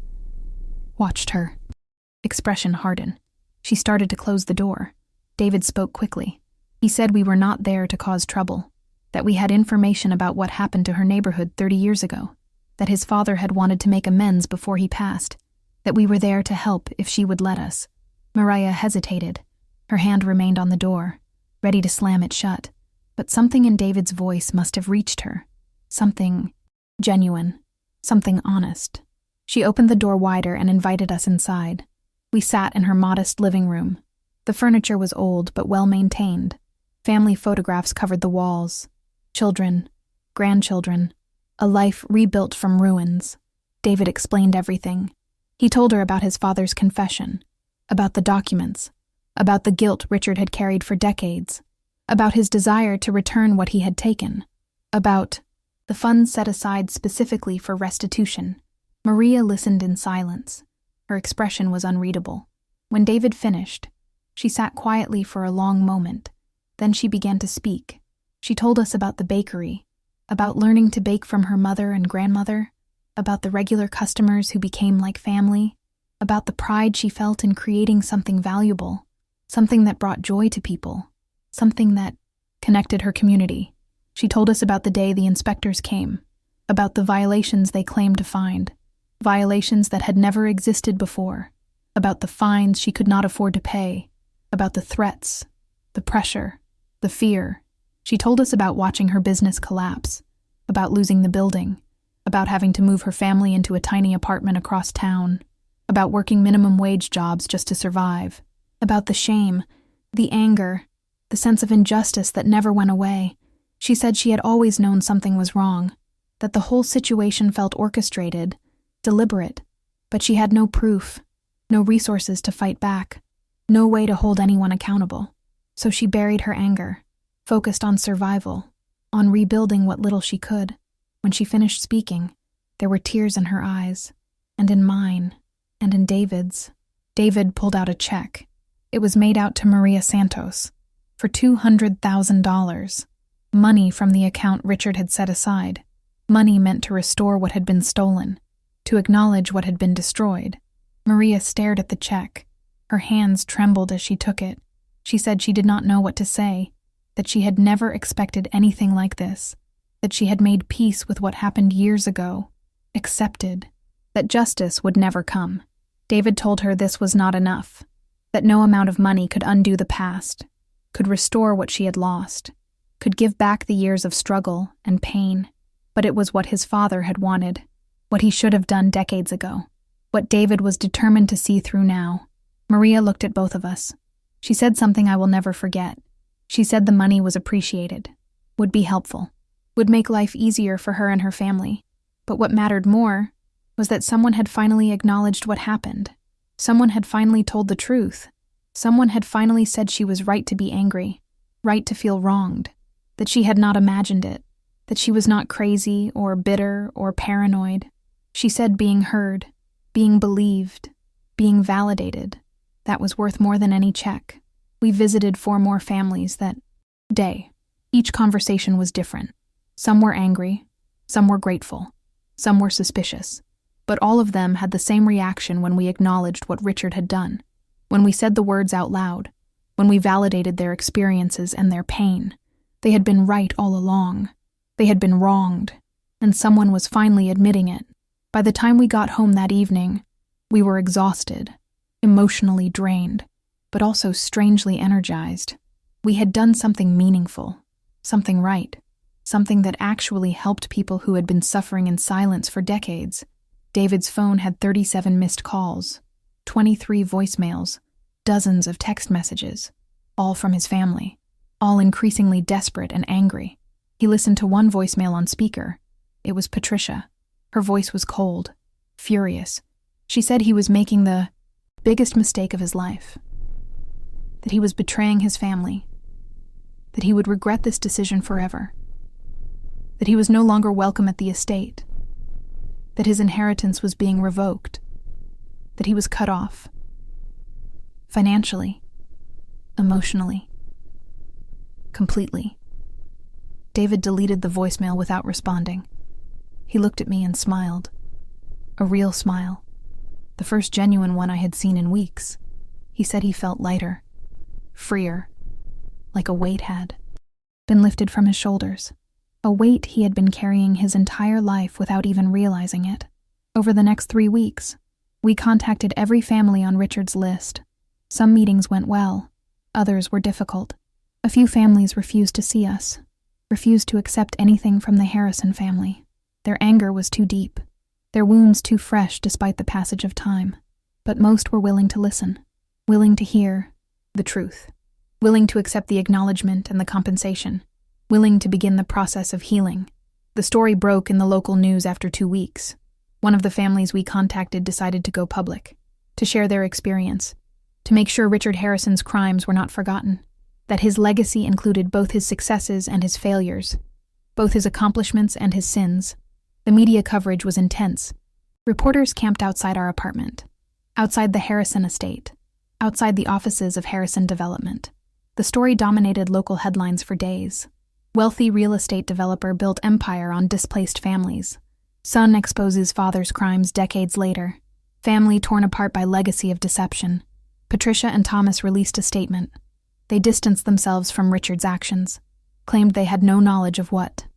watched her expression harden. She started to close the door. David spoke quickly. He said we were not there to cause trouble, that we had information about what happened to her neighborhood 30 years ago, that his father had wanted to make amends before he passed, that we were there to help if she would let us. Mariah hesitated. Her hand remained on the door, ready to slam it shut, but something in David's voice must have reached her. Something genuine, something honest. She opened the door wider and invited us inside. We sat in her modest living room. The furniture was old but well-maintained. Family photographs covered the walls. Children, grandchildren, a life rebuilt from ruins. David explained everything. He told her about his father's confession, about the documents, about the guilt Richard had carried for decades, about his desire to return what he had taken, about the funds set aside specifically for restitution. Maria listened in silence. Her expression was unreadable. When David finished, she sat quietly for a long moment. Then she began to speak. She told us about the bakery, about learning to bake from her mother and grandmother, about the regular customers who became like family, about the pride she felt in creating something valuable, something that brought joy to people, something that connected her community. She told us about the day the inspectors came, about the violations they claimed to find, violations that had never existed before, about the fines she could not afford to pay, about the threats, the pressure, the fear. She told us about watching her business collapse, about losing the building, about having to move her family into a tiny apartment across town, about working minimum wage jobs just to survive, about the shame, the anger, the sense of injustice that never went away. She said she had always known something was wrong, that the whole situation felt orchestrated, deliberate, but she had no proof, no resources to fight back. No way to hold anyone accountable. So she buried her anger, focused on survival, on rebuilding what little she could. When she finished speaking, there were tears in her eyes, and in mine, and in David's. David pulled out a check. It was made out to Maria Santos for $200,000. Money from the account Richard had set aside. Money meant to restore what had been stolen, to acknowledge what had been destroyed. Maria stared at the check. Her hands trembled as she took it. She said she did not know what to say, that she had never expected anything like this, that she had made peace with what happened years ago, accepted, that justice would never come. David told her this was not enough, that no amount of money could undo the past, could restore what she had lost, could give back the years of struggle and pain. But it was what his father had wanted, what he should have done decades ago, what David was determined to see through now. Maria looked at both of us. She said something I will never forget. She said the money was appreciated, would be helpful, would make life easier for her and her family. But what mattered more was that someone had finally acknowledged what happened. Someone had finally told the truth. Someone had finally said she was right to be angry, right to feel wronged, that she had not imagined it, that she was not crazy or bitter or paranoid. She said being heard, being believed, being validated, that was worth more than any check. We visited 4 more families that day. Each conversation was different. Some were angry, some were grateful, some were suspicious. But all of them had the same reaction when we acknowledged what Richard had done, when we said the words out loud, when we validated their experiences and their pain. They had been right all along. They had been wronged, and someone was finally admitting it. By the time we got home that evening, we were exhausted, emotionally drained, but also strangely energized. We had done something meaningful, something right, something that actually helped people who had been suffering in silence for decades. David's phone had 37 missed calls, 23 voicemails, dozens of text messages, all from his family, all increasingly desperate and angry. He listened to one voicemail on speaker. It was Patricia. Her voice was cold, furious. She said he was making the biggest mistake of his life, that he was betraying his family, that he would regret this decision forever, that he was no longer welcome at the estate, that his inheritance was being revoked, that he was cut off, financially, emotionally, completely. David deleted the voicemail without responding. He looked at me and smiled. A real smile. The first genuine one I had seen in weeks. He said he felt lighter, freer, like a weight had been lifted from his shoulders. A weight he had been carrying his entire life without even realizing it. Over the next 3 weeks, we contacted every family on Richard's list. Some meetings went well, others were difficult. A few families refused to see us, refused to accept anything from the Harrison family. Their anger was too deep, their wounds too fresh despite the passage of time. But most were willing to listen, willing to hear the truth, willing to accept the acknowledgement and the compensation, willing to begin the process of healing. The story broke in the local news after 2 weeks. One of the families we contacted decided to go public, to share their experience, to make sure Richard Harrison's crimes were not forgotten, that his legacy included both his successes and his failures, both his accomplishments and his sins. The media coverage was intense. Reporters camped outside our apartment, outside the Harrison estate, outside the offices of Harrison Development. The story dominated local headlines for days. Wealthy real estate developer built empire on displaced families. Son exposes father's crimes decades later. Family torn apart by legacy of deception. Patricia and Thomas released a statement. They distanced themselves from Richard's actions, claimed they had no knowledge of what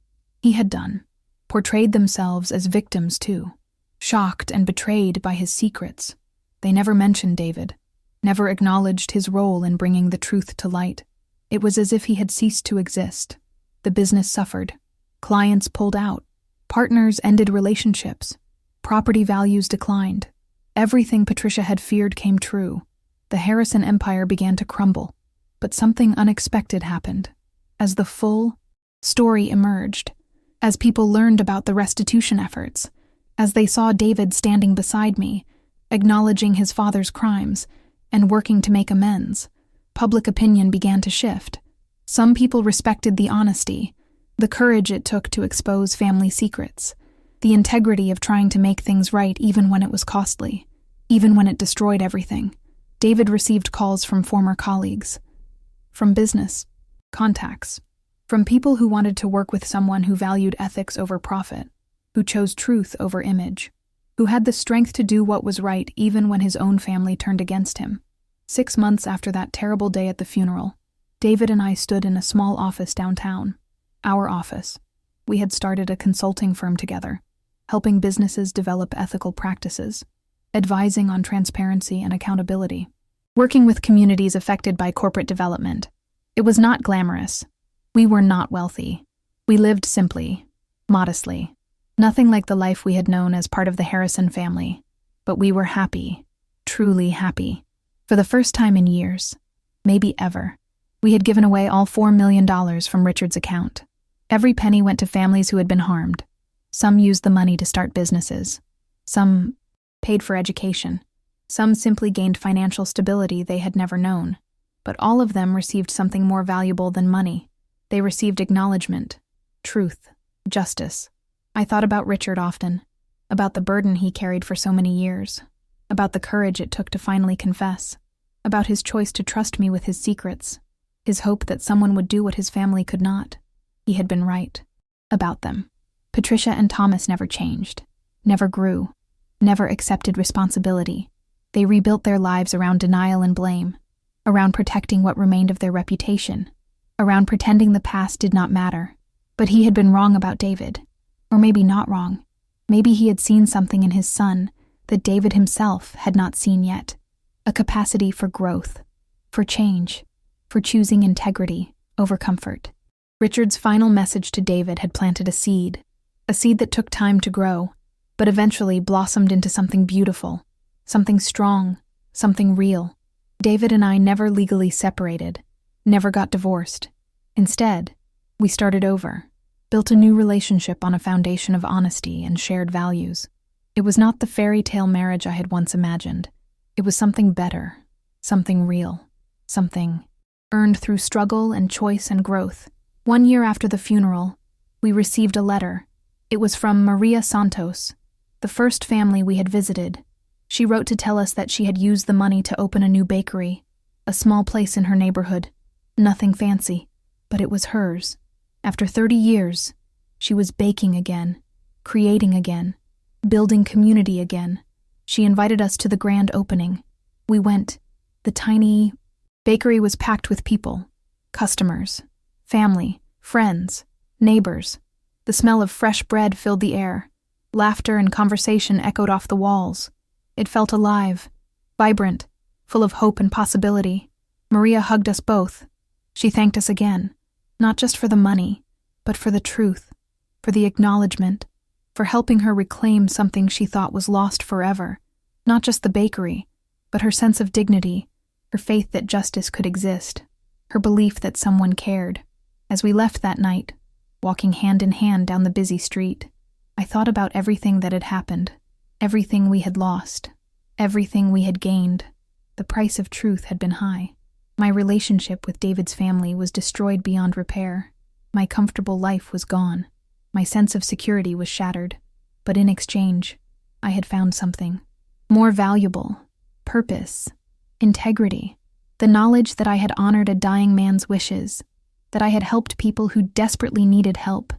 he had done, portrayed themselves as victims too, shocked and betrayed by his secrets. They never mentioned David, never acknowledged his role in bringing the truth to light. It was as if he had ceased to exist. The business suffered. Clients pulled out. Partners ended relationships. Property values declined. Everything Patricia had feared came true. The Harrison empire began to crumble. But something unexpected happened. As the full story emerged, as people learned about the restitution efforts, as they saw David standing beside me, acknowledging his father's crimes, and working to make amends, public opinion began to shift. Some people respected the honesty, the courage it took to expose family secrets, the integrity of trying to make things right even when it was costly, even when it destroyed everything. David received calls from former colleagues, from business contacts, from people who wanted to work with someone who valued ethics over profit, who chose truth over image, who had the strength to do what was right even when his own family turned against him. 6 months after that terrible day at the funeral, David and I stood in a small office downtown. Our office. We had started a consulting firm together, helping businesses develop ethical practices, advising on transparency and accountability, working with communities affected by corporate development. It was not glamorous. We were not wealthy. We lived simply, modestly. Nothing like the life we had known as part of the Harrison family. But we were happy, truly happy. For the first time in years, maybe ever, we had given away all $4 million from Richard's account. Every penny went to families who had been harmed. Some used the money to start businesses. Some paid for education. Some simply gained financial stability they had never known. But all of them received something more valuable than money. They received acknowledgement, truth, justice. I thought about Richard often, about the burden he carried for so many years, about the courage it took to finally confess, about his choice to trust me with his secrets, his hope that someone would do what his family could not. He had been right. About them. Patricia and Thomas never changed, never grew, never accepted responsibility. They rebuilt their lives around denial and blame, around protecting what remained of their reputation, around pretending the past did not matter. But he had been wrong about David. Or maybe not wrong. Maybe he had seen something in his son that David himself had not seen yet. A capacity for growth, for change, for choosing integrity over comfort. Richard's final message to David had planted a seed that took time to grow, but eventually blossomed into something beautiful, something strong, something real. David and I never legally separated, never got divorced. Instead, we started over. Built a new relationship on a foundation of honesty and shared values. It was not the fairy tale marriage I had once imagined. It was something better, something real, something earned through struggle and choice and growth. 1 year after the funeral, we received a letter. It was from Maria Santos, the first family we had visited. She wrote to tell us that she had used the money to open a new bakery, a small place in her neighborhood. Nothing fancy, but it was hers. After 30 years, she was baking again, creating again, building community again. She invited us to the grand opening. We went. The tiny bakery was packed with people, customers, family, friends, neighbors. The smell of fresh bread filled the air. Laughter and conversation echoed off the walls. It felt alive, vibrant, full of hope and possibility. Maria hugged us both. She thanked us again. Not just for the money, but for the truth, for the acknowledgement, for helping her reclaim something she thought was lost forever. Not just the bakery, but her sense of dignity, her faith that justice could exist, her belief that someone cared. As we left that night, walking hand in hand down the busy street, I thought about everything that had happened, everything we had lost, everything we had gained. The price of truth had been high. My relationship with David's family was destroyed beyond repair. My comfortable life was gone. My sense of security was shattered. But in exchange, I had found something more valuable: purpose, integrity, the knowledge that I had honored a dying man's wishes, that I had helped people who desperately needed help,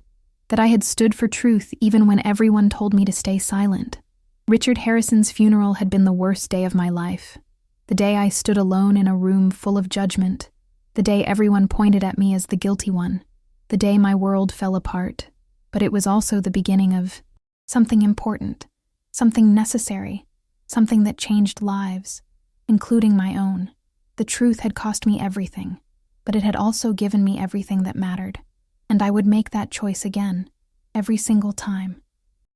that I had stood for truth even when everyone told me to stay silent. Richard Harrison's funeral had been the worst day of my life. The day I stood alone in a room full of judgment. The day everyone pointed at me as the guilty one. The day my world fell apart. But it was also the beginning of something important, something necessary, something that changed lives, including my own. The truth had cost me everything, but it had also given me everything that mattered. And I would make that choice again, every single time.